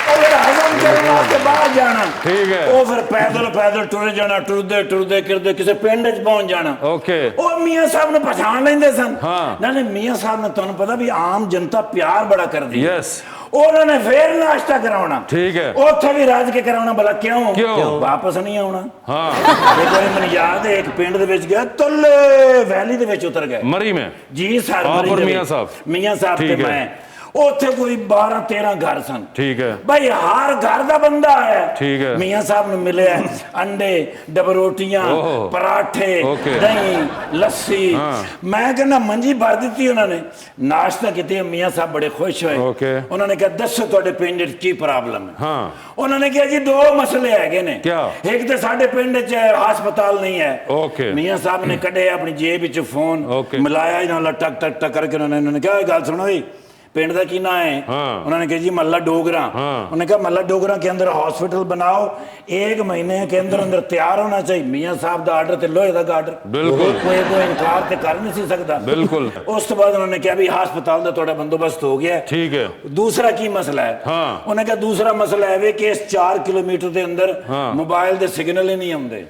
[SPEAKER 3] ਉਹ ਫਿਰ ਹਜ਼ਮ ਕਰਨ ਵਾਸਤੇ ਬਾਹਰ ਜਾਣਾ।
[SPEAKER 2] ठीक है
[SPEAKER 3] ਉਹ ਫਿਰ ਪੈਦਲ ਟੁਰ ਜਾਣਾ, ਟੁਰਦੇ ਕਿਰਦੇ ਕਿਸੇ ਪਿੰਡ 'ਚ ਪਹੁੰਚ ਜਾਣਾ।
[SPEAKER 2] ओके
[SPEAKER 3] ਉਹ ਮੀਆਂ ਸਾਹਿਬ ਨੂੰ ਪਛਾਣ ਲੈਂਦੇ ਸਨ।
[SPEAKER 2] ਹਾਂ।
[SPEAKER 3] ਨਾਲੇ ਮੀਆਂ ਸਾਹਿਬ ਨੇ, ਤੁਹਾਨੂੰ ਪਤਾ ਵੀ ਆਮ ਜਨਤਾ ਪਿਆਰ ਬੜਾ ਕਰਦੀ ਹੈ।
[SPEAKER 2] यस
[SPEAKER 3] ਉਹਨਾਂ ਨੇ ਫੇਰ ਨਾਸ਼ਤਾ ਕਰਾਉਣਾ।
[SPEAKER 2] ठीक है
[SPEAKER 3] ਉੱਥੇ ਵੀ ਰਾਜ ਕੇ ਕਰਾਉਣਾ। ਭਲਾ ਕਿਉਂ?
[SPEAKER 2] ਕਿਉਂ?
[SPEAKER 3] ਵਾਪਸ ਨਹੀਂ ਆਉਣਾ।
[SPEAKER 2] हाँ
[SPEAKER 3] ਇੱਕ ਵਾਰੀ ਮੈਨੂੰ ਯਾਦ ਹੈ, ਇੱਕ ਪਿੰਡ ਦੇ ਵਿੱਚ ਗਿਆ, ਤੁੱਲੇ ਵੈਲੀ ਦੇ ਵਿੱਚ ਉਤਰ ਗਏ
[SPEAKER 2] मरी में
[SPEAKER 3] ਜੀ ਸਰ।
[SPEAKER 2] ਆਪ
[SPEAKER 3] ਮਰੀ
[SPEAKER 2] ਔਰ
[SPEAKER 3] ਦੇ
[SPEAKER 2] ਮੀਆਂ
[SPEAKER 3] ਵਿੱਚ।
[SPEAKER 2] ਸਾਹਿਬ?
[SPEAKER 3] ਮੀਆਂ ਸਾਹਿਬ ਤੇ
[SPEAKER 2] ਠੀਕ ਹੈ।
[SPEAKER 3] ਮੈਂ। ਉੱਥੇ ਕੋਈ 12-13 ਘਰ ਸਨ।
[SPEAKER 2] ठीक है
[SPEAKER 3] ਭਾਈ ਹਰ ਘਰ ਦਾ ਬੰਦਾ ਆਇਆ।
[SPEAKER 2] ਠੀਕ ਹੈ।
[SPEAKER 3] ਮੀਆਂ ਸਾਹਿਬ ਨੂੰ ਮਿਲਿਆ, ਅੰਡੇ, ਡਬਲ ਰੋਟੀਆਂ,
[SPEAKER 2] ਓਹ।
[SPEAKER 3] ਪਰਾਠੇ,
[SPEAKER 2] ਓਕੇ।
[SPEAKER 3] ਦਹੀਂ, ਲੱਸੀ।
[SPEAKER 2] ਹਾਂ।
[SPEAKER 3] ਮੈਂ ਕਹਿੰਦਾ ਮੰਜੀ ਭਰ ਦਿੱਤੀ ਉਹਨਾਂ ਨੇ। ਨਾਸ਼ਤਾ ਕੀਤੇ, ਮੀਆਂ ਸਾਹਿਬ ਬੜੇ ਖੁਸ਼ ਹੋਏ।
[SPEAKER 2] ਓਕੇ।
[SPEAKER 3] ਉਹਨਾਂ ਨੇ ਕਿਹਾ ਦੱਸੋ ਤੁਹਾਡੇ ਪਿੰਡ 'ਚ ਕੀ ਪ੍ਰੋਬਲਮ ਹੈ?
[SPEAKER 2] हाँ
[SPEAKER 3] ਉਹਨਾਂ ਨੇ ਕਿਹਾ ਜੀ 2 ਮਸਲੇ ਹੈਗੇ ਨੇ।
[SPEAKER 2] ਕਿਆ?
[SPEAKER 3] ਇੱਕ ਤੇ ਸਾਡੇ ਪਿੰਡ 'ਚ ਹਸਪਤਾਲ ਨਹੀਂ ਹੈ।
[SPEAKER 2] ਓਕੇ।
[SPEAKER 3] ਮੀਆਂ ਸਾਹਿਬ ਨੇ ਕੱਢਿਆ ਆਪਣੀ ਜੇਬ ਵਿੱਚ ਫੋਨ,
[SPEAKER 2] ਓਕੇ।
[SPEAKER 3] ਮਿਲਾਇਆ ਇਹਨਾਂ ਨਾਲ ਟਕ ਟਕ ਟਕ ਕਰਕੇ। ਉਹਨਾਂ ਨੇ ਕਿਹਾ ਇਹ ਗੱਲ ਸੁਣੋ ਜੀ, पिंड का की ना है?
[SPEAKER 2] हाँ।
[SPEAKER 3] उन्होंने कहा जी मल्ला डोगरा।
[SPEAKER 2] हाँ।
[SPEAKER 3] उन्होंने कहा मल्ला डोगरा के अंदर हॉस्पिटल बनाओ, 1 महीने के अंदर अंदर तैयार होना चाहिए। मियाँ साहब का आर्डर ते लोहे का आर्डर,
[SPEAKER 2] बिल्कुल।
[SPEAKER 3] कोई इनकार ते कर नहीं सी सकता।
[SPEAKER 2] बिल्कुल।
[SPEAKER 3] उस तो बाद उन्होंने कहा भी हस्पताल का थोड़ा बंदोबस्त हो गया है।
[SPEAKER 2] ठीक है
[SPEAKER 3] दूसरा की मसला है?
[SPEAKER 2] हाँ।
[SPEAKER 3] उन्होंने कहा दूसरा मसला है वे कि इस 4 किलोमीटर के अंदर
[SPEAKER 2] हाँ।
[SPEAKER 3] मोबाइल के सिग्नल ही नहीं आते।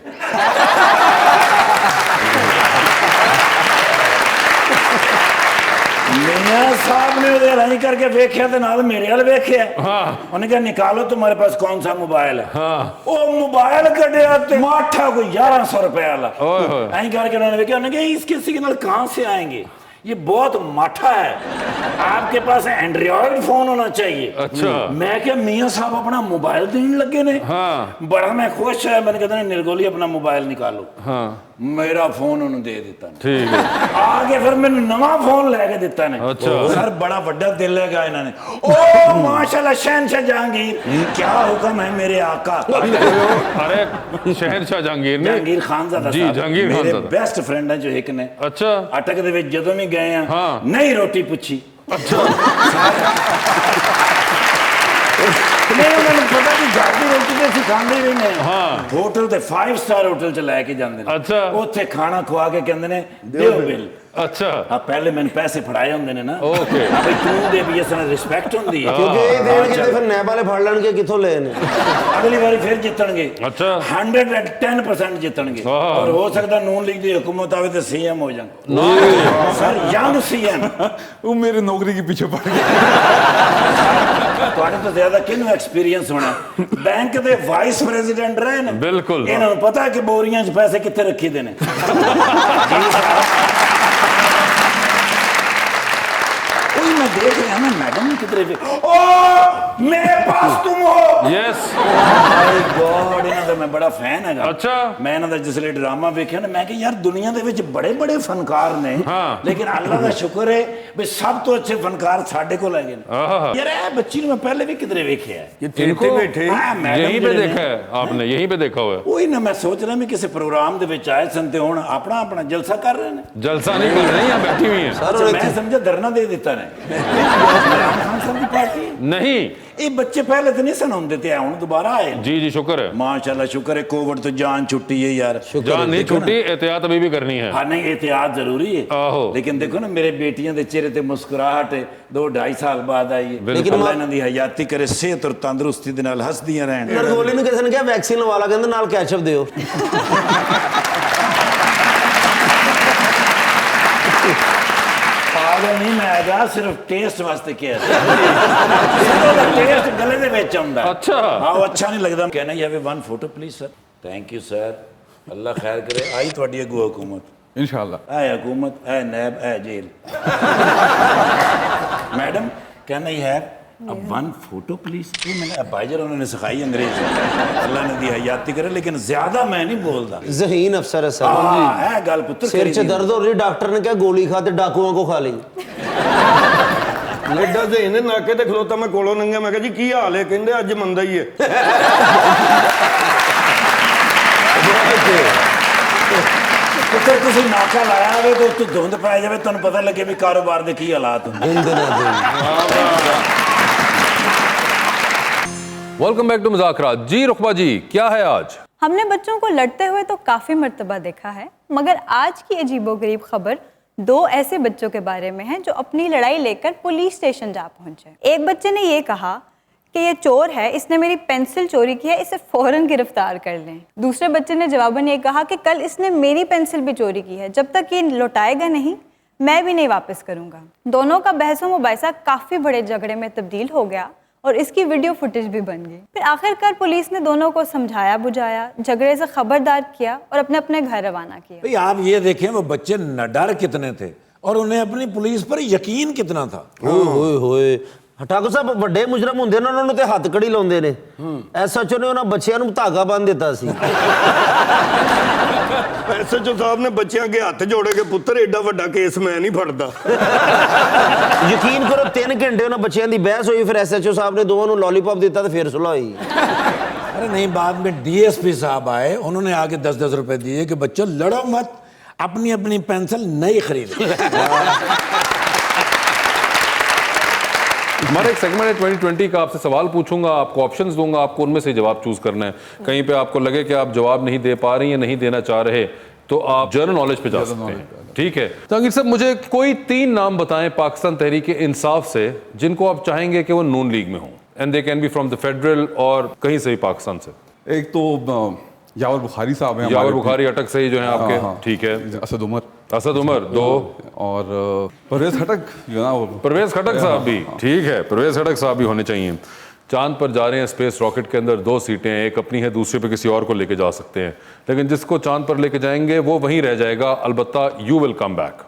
[SPEAKER 3] मियाँ साहब ने उधर करके देखा तो नाल मेरे वाल वेख्या।
[SPEAKER 2] हाँ।
[SPEAKER 3] उन्होंने कहा निकालो तुम्हारे पास कौन सा मोबाइल है?
[SPEAKER 2] हाँ।
[SPEAKER 3] वो मोबाइल कटिया तो माठा कोई 1100 रुपए वाला।
[SPEAKER 2] ओए होए।
[SPEAKER 3] ऐं करके उन्होंने देखा, उन्होंने कहा इसके सिग्नल कहाँ से आएंगे, ये बहुत माठा है, आपके पास एंड्रॉइड फोन होना चाहिए।
[SPEAKER 2] अच्छा।
[SPEAKER 3] मैं क्या मियाँ साहब अपना मोबाइल देने लगे ने।
[SPEAKER 2] हाँ।
[SPEAKER 3] बड़ा मैं खुश है। मैंने कहता निर्गोली अपना मोबाइल निकालो।
[SPEAKER 2] हाँ
[SPEAKER 3] मेरा फोन उन्होंने दे दिता ने।
[SPEAKER 2] ठीक है
[SPEAKER 3] आगे फिर मैंने नवा फोन लेके दिता ने।
[SPEAKER 2] अच्छा।
[SPEAKER 3] सर बड़ा बड़ा दिल है इन्होंने। ओ माशाल्लाह शहनशाह जहांगीर, क्या हुक्म है मेरे आका।
[SPEAKER 2] अरे शहनशाह जहांगीर ने
[SPEAKER 3] जहांगीर खानजादा
[SPEAKER 2] जी,
[SPEAKER 3] साहब
[SPEAKER 2] जहांगीर
[SPEAKER 3] मेरे
[SPEAKER 2] खानजादा।
[SPEAKER 3] बेस्ट फ्रेंड है जो एक ने।
[SPEAKER 2] अच्छा
[SPEAKER 3] अटक दे विच जदों भी गए हैं,
[SPEAKER 2] हाँ।
[SPEAKER 3] नहीं रोटी पूछी।
[SPEAKER 2] अच्छा
[SPEAKER 3] नहीं उन्होंने पता कि घर की रोटी तो ਅਸੀਂ ਖਾਂਦੇ ਹੀ ਨੇ।
[SPEAKER 2] हाँ।
[SPEAKER 3] ਹੋਟਲ ਤੇ 5 ਸਟਾਰ ਹੋਟਲ ਚ ਲੈ ਕੇ ਜਾਂਦੇ ਨੇ।
[SPEAKER 2] ਅੱਛਾ।
[SPEAKER 3] ਉੱਥੇ ਖਾਣਾ ਖਵਾ ਕੇ ਕਹਿੰਦੇ ਨੇ ਦਿਓ ਬਿੱਲ।
[SPEAKER 2] अच्छा
[SPEAKER 3] ਆ ਪਹਿਲੇ ਮੈਨੂੰ ਪੈਸੇ ਫੜਾਏ ਹੁੰਦੇ ਨੇ ਨਾ।
[SPEAKER 2] ओके।
[SPEAKER 3] ਆ ਬਈ ਤੂੰ ਦੇ ਵੀ ਇਸ ਨਾਲ ਰਿਸਪੈਕਟ ਹੁੰਦੀ ਹੈ।
[SPEAKER 4] ਕਿਉਂਕਿ ਇਹ ਦੇਣਗੇ ਤੇ ਫਿਰ ਨੈਬ ਵਾਲੇ ਫੜ ਲੈਣਗੇ ਕਿੱਥੋਂ ਲਏ ਨੇ।
[SPEAKER 3] ਅਗਲੀ ਵਾਰੀ ਫਿਰ ਜਿੱਤਣਗੇ।
[SPEAKER 2] अच्छा
[SPEAKER 3] 110% ਜਿੱਤਣਗੇ।
[SPEAKER 2] हाँ।
[SPEAKER 3] ਔਰ ਹੋ ਸਕਦਾ ਨੂਨ ਲੀਗ ਦੀ ਹੁਕੂਮਤ ਆਵੇ ਤੇ ਸੀਐਮ ਹੋ ਜਾਣ। Sir young CM.
[SPEAKER 6] वो मेरी नौकरी के पीछे पड़ गया।
[SPEAKER 3] ਤੁਹਾਡੇ ਤੋਂ ਜ਼ਿਆਦਾ ਕਿਹਨੂੰ ਐਕਸਪੀਰੀਅੰਸ ਹੋਣਾ? ਬੈਂਕ ਦੇ ਵਾਈਸ ਪ੍ਰੈਜ਼ੀਡੈਂਟ ਰਹੇ ਨੇ।
[SPEAKER 2] बिल्कुल
[SPEAKER 3] ਇਹਨਾਂ ਨੂੰ ਪਤਾ ਕਿ ਬੋਰੀਆਂ 'ਚ ਪੈਸੇ ਕਿੱਥੇ ਰੱਖੀਦੇ ਨੇ। कोई मैं देख रहा ना मैडम कितने ओ मेरे पास तुम हो।
[SPEAKER 2] यस
[SPEAKER 3] माय गॉड इन्हों ਦਾ ਮੈਂ ਬੜਾ ਫੈਨ ਹੈਗਾ।
[SPEAKER 2] ਅੱਛਾ।
[SPEAKER 3] ਮੈਂ ਇਹਨਾਂ ਦਾ ਜਿਸਲੇ ਡਰਾਮਾ ਵੇਖਿਆ ਨਾ ਮੈਂ ਕਿ ਯਾਰ ਦੁਨੀਆ ਦੇ ਵਿੱਚ ਬੜੇ ਬੜੇ ਫਨਕਾਰ ਨੇ ਲੇਕਿਨ ਅੱਲਾ ਦਾ ਸ਼ੁਕਰ ਹੈ ਵੀ ਸਭ ਤੋਂ ਅੱਛੇ ਫਨਕਾਰ ਸਾਡੇ ਕੋਲ ਹੈਗੇ ਨੇ। यार बच्ची ने मैं पहले भी किधरे वेखे है
[SPEAKER 2] इनको
[SPEAKER 5] बैठे
[SPEAKER 2] यहीं पे देखा है आपने, यहीं पे देखा हुआ है।
[SPEAKER 3] वही ना मैं सोच रहा मैं किसी प्रोग्राम दे विच आए सन ते हुण अपना अपना जलसा कर रहे ने।
[SPEAKER 2] जलसा नहीं कर रहे हैं, यहाँ बैठी हुई हैं।
[SPEAKER 3] अच्छा, मैं समझा धरना दे देता ने। इमरान खान साहब की पार्टी
[SPEAKER 2] नहीं,
[SPEAKER 3] ये बच्चे पहले तो नहीं सन होंदे थे, हुण दोबारा आए।
[SPEAKER 2] जी जी शुक्र है,
[SPEAKER 3] माशाल्लाह शुक्र है। कोविड तो जान छुट्टी है यार,
[SPEAKER 2] जान नहीं छुट्टी, एहतियात अभी भी करनी है।
[SPEAKER 3] हाँ नहीं एहतियात जरूरी है।
[SPEAKER 2] आहो।
[SPEAKER 3] लेकिन देखो ना मेरे बेटियां दे चेहरे ते मुस्कुराहट 2-2.5 साल बाद आई है।
[SPEAKER 4] लेकिन
[SPEAKER 3] अल्लाह इन्हां दी हयाती करे, सेहत और तंदुरुस्ती दे नाल हसदियां रहन।
[SPEAKER 4] नरगोली ਨੂੰ ਕਿਸੇ ਨੇ ਕਿਹਾ ਵੈਕਸੀਨ ਲਵਾ ਲਾ, ਕਹਿੰਦੇ ਨਾਲ ਕੈਚਅਪ ਦਿਓ।
[SPEAKER 3] पागल नहीं मैं आएगा, सिर्फ टेस्ट वास्ते किया टेस्ट गले दे विच आउंदा।
[SPEAKER 2] अच्छा।
[SPEAKER 3] हाँ वो अच्छा नहीं लगता। कहना you have one photo please sir। Thank you sir, अल्लाह खैर करे। आई तुहाडी अगू हुकूमत
[SPEAKER 6] इंशाल्लाह।
[SPEAKER 3] है हुकूमत है नैब है जेल। मैडम कहना you have one photo please. ये मैंने भाईजर उन्होंने सिखाई अंग्रेजी, अल्लाह ने दी हयाती करे। लेकिन ज्यादा मैं नहीं बोलता।
[SPEAKER 4] ਜ਼ਹੀਨ ਅਫਸਰ ਹੈ ਸਰ।
[SPEAKER 3] हाँ है गल पुत्र
[SPEAKER 4] ਸਿਰ 'ਚ ਦਰਦ ਹੋ ਰਹੀ, ਡਾਕਟਰ ਨੇ ਕਿਹਾ ਗੋਲੀ ਖਾ ਤੇ ਡਾਕੂਆਂ ਕੋ ਖਾ ਲਈ।
[SPEAKER 5] ਐਡਾ ਜ਼ਹੀਨ ਨਾਕੇ ਤੇ ਖਲੋਤਾ ਮੈਂ ਕੋਲੋਂ ਲੰਘਿਆ, ਮੈਂ ਕਿਹਾ ਜੀ ਕੀ ਹਾਲ ਹੈ? ਕਹਿੰਦੇ ਅੱਜ ਮੰਦਾ ਹੀ ਹੈ।
[SPEAKER 3] ਪੁੱਤਰ ਤੁਸੀਂ ਨਾਕਾ ਲਾਇਆ ਹੋਵੇ ਤਾਂ ਉੱਤੋਂ ਧੁੰਦ ਪੈ ਜਾਵੇ, ਤੁਹਾਨੂੰ ਪਤਾ ਲੱਗੇ ਵੀ ਕਾਰੋਬਾਰ ਦੇ ਕੀ ਹਾਲਾਤ ਹੁੰਦੇ।
[SPEAKER 2] Welcome back to Muzakrat. जी रुकबा जी, क्या है आज?
[SPEAKER 9] हमने बच्चों को लड़ते हुए तो काफी मर्तबा देखा है, मगर आज की अजीबोगरीब खबर 2 ऐसे बच्चों के बारे में है जो अपनी लड़ाई लेकर पुलिस स्टेशन जा पहुंचे। एक बच्चे ने ये कहा कि ये चोर है, इसने मेरी पेंसिल चोरी की है, इसे फौरन गिरफ्तार कर लें। दूसरे बच्चे ने जवाबन ये कहा कि कल इसने मेरी पेंसिल भी चोरी की है, जब तक ये लौटाएगा नहीं मैं भी नहीं वापस करूंगा। दोनों का बहस व मुबाहिसा काफी बड़े झगड़े में तब्दील हो गया और इसकी वीडियो फुटेज भी बन गई। फिर आखिरकार पुलिस ने दोनों को समझाया बुझाया, झगड़े से खबरदार किया और अपने अपने घर रवाना किया।
[SPEAKER 3] भाई आप ये देखें वो बच्चे नडर कितने थे और उन्हें अपनी पुलिस पर यकीन कितना था।
[SPEAKER 4] ਓਏ ਹੋਏ ਠਾਕੁਰ ਸਾਹਿਬ ਵੱਡੇ ਮੁਜਰਮ ਹੁੰਦੇ ਨੇ, ਉਹਨਾਂ ਨੂੰ ਤੇ ਹੱਥ ਕੜੀ ਲਾਉਂਦੇ ਨੇ। ਐਸਐਚਓ ਨੇ ਉਹਨਾਂ ਬੱਚਿਆਂ ਨੂੰ ਧਾਗਾ ਬੰਨ੍ਹ ਦਿੱਤਾ ਸੀ।
[SPEAKER 5] ਐਸਐਚਓ ਸਾਹਿਬ ਨੇ ਬੱਚਿਆਂ ਅੱਗੇ ਹੱਥ ਜੋੜੇ ਕੇ ਪੁੱਤਰ ਐਡਾ ਵੱਡਾ ਕੇਸ ਮੈਂ ਨਹੀਂ ਫੜਦਾ।
[SPEAKER 4] ਯਕੀਨ ਕਰੋ 3 ਘੰਟੇ ਉਹਨਾਂ ਬੱਚਿਆਂ ਦੀ ਬਹਿਸ ਹੋਈ, ਫਿਰ ਐਸਐਚਓ ਸਾਹਿਬ ਨੇ ਦੋਵਾਂ ਨੂੰ ਲॉलीपॉप ਦਿੱਤਾ ਤੇ ਫਿਰ ਸੁਲ੍ਹਾ होई।
[SPEAKER 3] अरे नहीं, बाद में डीएसपी साहब आए, उन्होंने आके 10-10 रुपए दिए कि बच्चों लड़ो मत, अपनी अपनी पेंसिल नई खरीदो।
[SPEAKER 2] हमारा एक सेगमेंट है 2020 का, आपसे सवाल पूछूंगा, आपको ऑप्शंस दूंगा, आपको उनमें से जवाब चूज करना है। कहीं पे आपको लगे कि आप जवाब नहीं दे पा रही हैं, नहीं देना चाह रहे, तो आप जनरल नॉलेज पे जा सकते हैं। ठीक है जहांगीर साहब, मुझे कोई 3 नाम बताएं पाकिस्तान तहरीक इंसाफ से जिनको आप चाहेंगे कि वो नून लीग में हों, and they can be from the federal और कहीं से भी पाकिस्तान से।
[SPEAKER 6] एक तो यावर बुखारी साहब हैं,
[SPEAKER 2] यावर बुखारी अटक से ही जो है आपके। ठीक है, असद उमर 2
[SPEAKER 6] और परवेज खटक जो है ना, वो
[SPEAKER 2] परवेज खटक साहब भी। ठीक है, परवेज खटक साहब भी होने चाहिए। चांद पर जा रहे हैं स्पेस रॉकेट के अंदर, 2 सीटें हैं, एक अपनी है, दूसरे पे किसी और को लेके जा सकते हैं, लेकिन जिसको चांद पर लेके जाएंगे वो वहीं रह जाएगा, अलबत्ता यू विल कम बैक।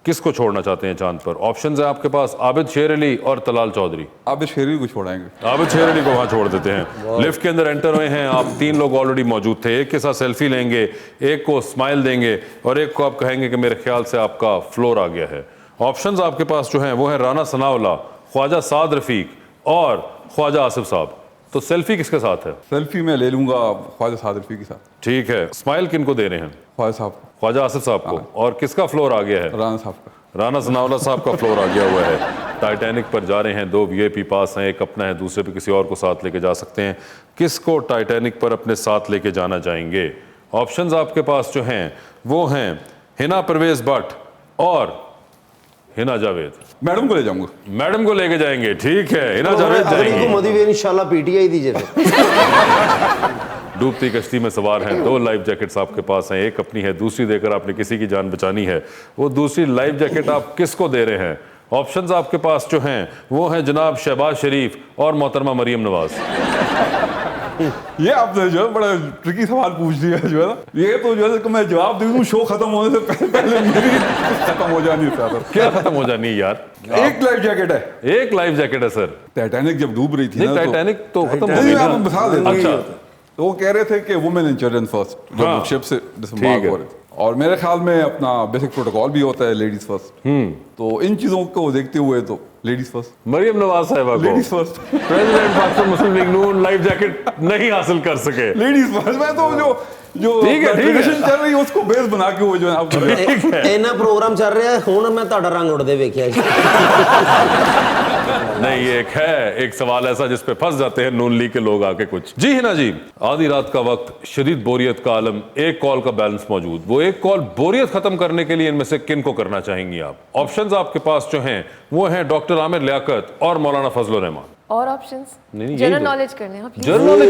[SPEAKER 2] किसको छोड़ना चाहते हैं चांद पर? ऑप्शंस है आपके पास, आबिद शेर अली और तलाल चौधरी।
[SPEAKER 6] आबिद शेर अली को छोड़ाएंगे।
[SPEAKER 2] आबिद शेर अली को वहां छोड़ देते हैं। लिफ्ट के अंदर एंटर हुए हैं आप, 3 लोग ऑलरेडी मौजूद थे, एक के साथ सेल्फी लेंगे, एक को स्माइल देंगे और एक को आप कहेंगे कि मेरे ख्याल से आपका फ्लोर आ गया है। ऑप्शंस आपके पास जो हैं वो है राना सनाउल्लाह, ख्वाजा साद रफीक और ख्वाजा आसिफ साहब। तो सेल्फी किसके साथ है?
[SPEAKER 6] सेल्फी मैं ले लूंगा ख्वाजा साद रफीक के साथ।
[SPEAKER 2] ठीक है, स्माइल किनको दे रहे हैं?
[SPEAKER 6] ख्वाजा साहब,
[SPEAKER 2] ख्वाजा आसिफ साहब को। और किसका फ्लोर आ गया है?
[SPEAKER 6] राना साहब का।
[SPEAKER 2] राना सनाउल्लाह साहब का फ्लोर आ गया हुआ है। टाइटैनिक पर जा रहे हैं, 2 वीआईपी पास हैं, एक अपना है, दूसरे पे किसी और को साथ लेके जा सकते हैं। किसको टाइटैनिक पर अपने साथ लेके जाना चाहेंगे? ऑप्शंस आपके पास जो हैं वो हैं हिना परवेज भट्ट और हिना जावेद।
[SPEAKER 6] मैडम को ले जाऊंगा।
[SPEAKER 2] मैडम को लेके जाएंगे। ठीक है, हिना जावेद जाएंगी।
[SPEAKER 4] मोदी इंशाल्लाह पीटीआई दीजिए।
[SPEAKER 2] डूबती कश्ती में सवार हैं, 2 लाइफ जैकेट्स आपके पास हैं, एक अपनी है, दूसरी देकर आपने किसी की जान बचानी है। वो दूसरी लाइफ जैकेट आप किसको दे रहे हैं? ऑप्शंस आपके पास जो हैं वो हैं जनाब शहबाज शरीफ और मोहतरमा मरियम नवाज।
[SPEAKER 6] ये आपने जो है बड़ा ट्रिकी सवाल पूछ दिया जो है ना, ये तो जो है कि मैं जवाब दूं शो खत्म होने से पहले मेरी खत्म हो जानी है।
[SPEAKER 2] क्या खत्म हो जानी है यार?
[SPEAKER 6] एक लाइफ जैकेट है।
[SPEAKER 2] एक लाइफ जैकेट है सर।
[SPEAKER 6] टाइटैनिक जब डूब रही थी
[SPEAKER 2] नहीं,
[SPEAKER 6] ना,
[SPEAKER 2] टाइटैनिक तो खत्म हो
[SPEAKER 6] नहीं,
[SPEAKER 2] गई
[SPEAKER 6] मैं आपको बता देता हूं।
[SPEAKER 2] अच्छा,
[SPEAKER 6] तो वो कह रहे थे कि वुमेन इन चिल्ड्रन फर्स्ट, जब
[SPEAKER 2] हाँ।
[SPEAKER 6] वो शिप से
[SPEAKER 2] ठीक
[SPEAKER 6] डिसम्बार्क
[SPEAKER 2] है।
[SPEAKER 6] हो रहे थे। और मेरे ख्याल में अपना बेसिक प्रोटोकॉल भी होता है लेडीज फर्स्ट। तो इन चीजों को देखते हुए तो लेडीज फर्स्ट,
[SPEAKER 2] मरियम नवाज साहिबा को
[SPEAKER 6] लेडीज फर्स्ट,
[SPEAKER 2] प्रेसिडेंट पाकिस्तान मुस्लिम लीग नून लाइफ जैकेट नहीं हासिल कर सके।
[SPEAKER 6] Ladies first. मैं तो जो
[SPEAKER 2] ठीक है, ठीक है।
[SPEAKER 6] ट्रेडिशन चल रही है उसको बेस बना के वो जो है आप
[SPEAKER 4] ਇਹਨਾਂ ਪ੍ਰੋਗਰਾਮ ਚੱਲ ਰਿਹਾ ਹੁਣ ਮੈਂ ਤੁਹਾਡਾ ਰੰਗ ਉੜਦੇ ਵੇਖਿਆ ਜੀ।
[SPEAKER 2] नहीं, ये एक सवाल ऐसा जिस पे फंस जाते हैं नून लीग के लोग आके कुछ। जी हिना जी, आधी रात का वक्त, शदीद बोरियत का आलम, एक कॉल का बैलेंस मौजूद, वो एक कॉल बोरियत खत्म करने के लिए इनमें से किन को करना चाहेंगी आप? ऑप्शंस आपके पास जो हैं वो हैं डॉक्टर आमिर लियाकत और मौलाना फजल रहमान।
[SPEAKER 7] और ऑप्शंस
[SPEAKER 2] नहीं, यही
[SPEAKER 7] जनरल
[SPEAKER 2] दो।
[SPEAKER 7] नॉलेज करने हैं please।
[SPEAKER 2] जनरल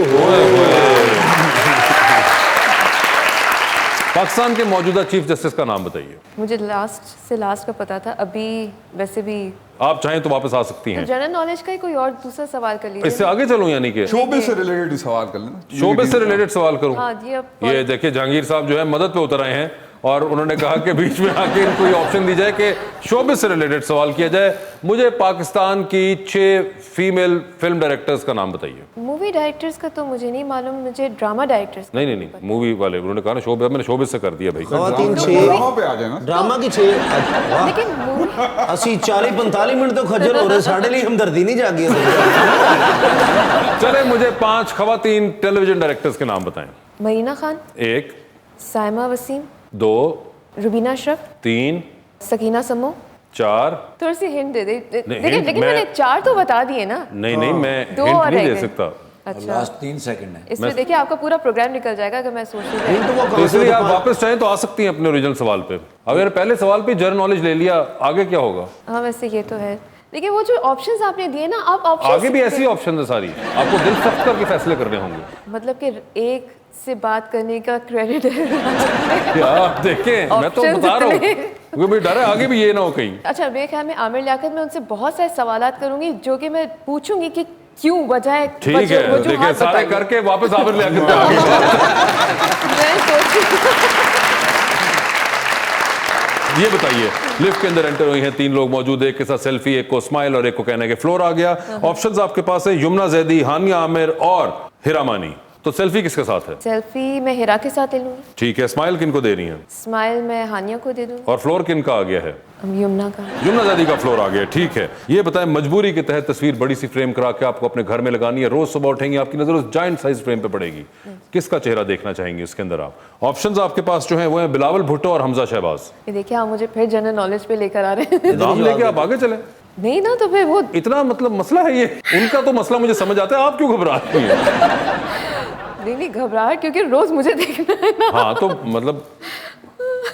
[SPEAKER 2] पाकिस्तान के मौजूदा चीफ जस्टिस का नाम बताइए।
[SPEAKER 7] मुझे लास्ट का पता था, अभी वैसे भी
[SPEAKER 2] आप चाहें तो वापस आ सकती हैं।
[SPEAKER 7] जनरल नॉलेज का ही कोई और दूसरा सवाल कर लीजिए।
[SPEAKER 2] इससे आगे चलूं यानी कि
[SPEAKER 6] शोबे से रिलेटेड सवाल कर लेना।
[SPEAKER 2] शोबे से रिलेटेड सवाल करूं?
[SPEAKER 7] हाँ जी, अब
[SPEAKER 2] ये देखिए जहांगीर साहब जो है मदद पे उतर आए हैं और उन्होंने कहा कि बीच में आके इनको ये ऑप्शन दी जाए कि शोबे से रिलेटेड सवाल किया जाए। मुझे पाकिस्तान की 6 फीमेल फिल्म डायरेक्टर्स का नाम बताइए।
[SPEAKER 7] मूवी डायरेक्टर्स का तो मुझे नहीं मालूम, मुझे ड्रामा डायरेक्टर्स
[SPEAKER 2] नहीं नहीं नहीं, मूवी वाले उन्होंने कहा ना शोबे, मैंने शोबे से कर दिया भाई।
[SPEAKER 4] ਖਵਾਤੀਨ
[SPEAKER 6] ड्रामा
[SPEAKER 4] 6
[SPEAKER 6] पे आ जाए ना।
[SPEAKER 4] ਡਰਾਮਾ की 6
[SPEAKER 7] लेकिन मूवी
[SPEAKER 4] ਅਸੀਂ 40-45 ਮਿੰਟ ਤੋਂ ਖੱਜਲ ਹੋ ਰਹੇ, ਸਾਡੇ ਲਈ ਹਮਦਰਦੀ नहीं जागी होती।
[SPEAKER 2] चले मुझे 5 खवातीन टेलीविजन डायरेक्टर्स के नाम बताएं।
[SPEAKER 7] मरीना खान,
[SPEAKER 2] 1,
[SPEAKER 7] साइमा वसीम,
[SPEAKER 2] 2,
[SPEAKER 7] रुबीना अशरफ,
[SPEAKER 2] 3,
[SPEAKER 7] सकीना समो।
[SPEAKER 2] 4।
[SPEAKER 7] थोड़ी सी हिंट दे दे।
[SPEAKER 2] नहीं,
[SPEAKER 7] लेकिन
[SPEAKER 2] hint मैं-
[SPEAKER 7] मैंने 4 तो बता दिए ना।
[SPEAKER 2] नहीं नहीं, मैं
[SPEAKER 7] दो
[SPEAKER 2] हिंट
[SPEAKER 7] और
[SPEAKER 2] नहीं
[SPEAKER 7] रह
[SPEAKER 2] दे
[SPEAKER 7] गए।
[SPEAKER 2] सकता।
[SPEAKER 7] अच्छा,
[SPEAKER 3] लास्ट 3 सेकंड है।
[SPEAKER 7] इसमें देखिए आपका पूरा प्रोग्राम निकल जाएगा अगर मैं सोच रही हूँ।
[SPEAKER 4] हिंट वो
[SPEAKER 2] तो
[SPEAKER 4] कहाँ से
[SPEAKER 2] इसलिए आप
[SPEAKER 4] होता है?
[SPEAKER 2] वापस चाहें तो आ सकती हैं अपने ओरिजिनल सवाल पे। अगर पहले सवाल पे जनरल नॉलेज ले लिया, आगे क्या होगा?
[SPEAKER 7] हाँ वैसे ये तो है, लेकिन वो जो ऑप्शंस आपने दिए ना, आप ऑप्शन
[SPEAKER 2] आगे भी ऐसी ऑप्शन है सारी, आपको दिल सख्त करके फैसले करने होंगे।
[SPEAKER 7] मतलब कि एक से बात करने का क्रेडिट है।
[SPEAKER 2] यार देखें, मैं तो
[SPEAKER 7] Options
[SPEAKER 2] बता रहा हूँ
[SPEAKER 7] इतने।
[SPEAKER 2] क्योंकि मुझे डर है आगे भी ये ना हो कहीं।
[SPEAKER 7] अच्छा, मेरे ख्याल में आमिर लियाकत में उनसे बहुत सारे सवालात करूंगी जो कि मैं पूछूंगी कि क्यों, वजह
[SPEAKER 2] ठीक है, देखिए सारे करके वापस आमिर लियाकत पे आ गए।
[SPEAKER 7] मैं सोच
[SPEAKER 2] ये बताइए, लिफ्ट के अंदर एंटर हुई हैं 3 लोग मौजूद है, एक के साथ सेल्फी, एक को स्माइल और एक को कहने के फ्लोर आ गया। ऑप्शंस आपके पास है युमना जैदी, हानिया आमिर और हिरा मानी। तो सेल्फी किसके साथ है?
[SPEAKER 7] सेल्फी मैं हिरा के साथ ले लूंगी,
[SPEAKER 2] ठीक है, स्माइल किन को दे रही हैं?
[SPEAKER 7] स्माइल मैं हानिया को दे दूंगी,
[SPEAKER 2] और फ्लोर किन का आ गया है?
[SPEAKER 7] यमुना का।
[SPEAKER 2] युमना ज़ैदी का फ्लोर आ गया, ठीक है। ये बताएं, मजबूरी के तहत तस्वीर बड़ी सी फ्रेम करा के आपको अपने घर में लगानी है, रोज सुबह उठेंगी आपकी नजर उस जायंट साइज फ्रेम पे पड़ेगी, किसका चेहरा देखना चाहेंगे उसके अंदर आप? ऑप्शंस आपके पास जो है वो है बिलावल भुट्टो और हमजा शहबाज।
[SPEAKER 7] ये देखिए आप मुझे फिर जनरल नॉलेज पे लेकर आ रहे हैं।
[SPEAKER 2] नाम लेके आप आगे चले।
[SPEAKER 7] नहीं ना, तो फिर वो
[SPEAKER 2] इतना मतलब मसला है ये, उनका तो मसला मुझे समझ आता है, आप क्यों घबरा रही हैं?
[SPEAKER 7] नहीं घबराहट, क्योंकि रोज मुझे देखना है ना।
[SPEAKER 2] हाँ तो मतलब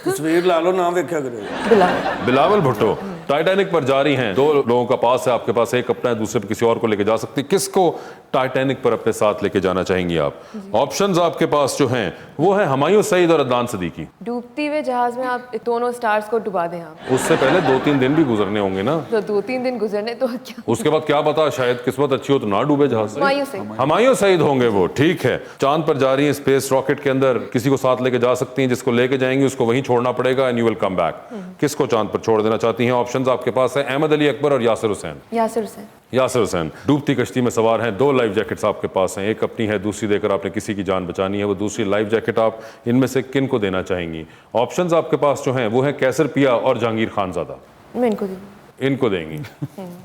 [SPEAKER 5] तस्वीर ला लो ना, देखा करो।
[SPEAKER 2] बिलावल भुट्टो टाइटैनिक पर जा रही हैं, 2 लोगों का पास है आपके पास, एक अपना है, दूसरे पे किसी और को लेके जा सकती, किसको टाइटैनिक पर अपने साथ लेके जाना चाहेंगी आप? ऑप्शंस आपके पास जो हैं वो है हुमायूं सईद और अदनान सदीकी।
[SPEAKER 7] डूबती हुए जहाज में आप दोनों स्टार्स को डुबा दें आप,
[SPEAKER 2] उससे पहले 2-3 दिन भी गुजरने होंगे ना,
[SPEAKER 7] तो 2-3 दिन गुजरने तो क्या।
[SPEAKER 2] उसके बाद क्या पता शायद किस्मत अच्छी हो तो ना डूबे जहाज।
[SPEAKER 7] हुमायूं सईद।
[SPEAKER 2] हुमायूं सईद होंगे वो, ठीक है। चांद पर जा रही हैं स्पेस रॉकेट के अंदर, किसी को साथ लेके जा सकती हैं, जिसको लेके जाएंगी उसको वहीं छोड़ना पड़ेगा and you will come back. किसको चांद पर छोड़ देना चाहती हैं? ऑप्शंस आपके पास है अहमद अली अकबर और यासिर हुसैन।
[SPEAKER 7] यासिर हुसैन।
[SPEAKER 2] यासिर हुसैन डूबती कश्ती में सवार हैं, 2 लाइफ जैकेट्स आपके पास हैं, एक अपनी है, दूसरी देकर आपने किसी की जान बचानी है, वो दूसरी लाइफ जैकेट आप इनमें से किन को देना चाहेंगी? ऑप्शंस आपके पास जो हैं वो है कैसर पिया और जहांगीर खानजादा।
[SPEAKER 7] मैं इनको दे दूँ।
[SPEAKER 2] इनको देंगी,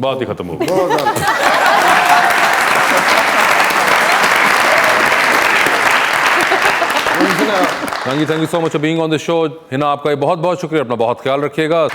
[SPEAKER 2] बात ही खत्म होगी। Thank you so much for being on the show. Hina आपका बहुत बहुत शुक्रिया, अपना बहुत ख्याल रखिएगा।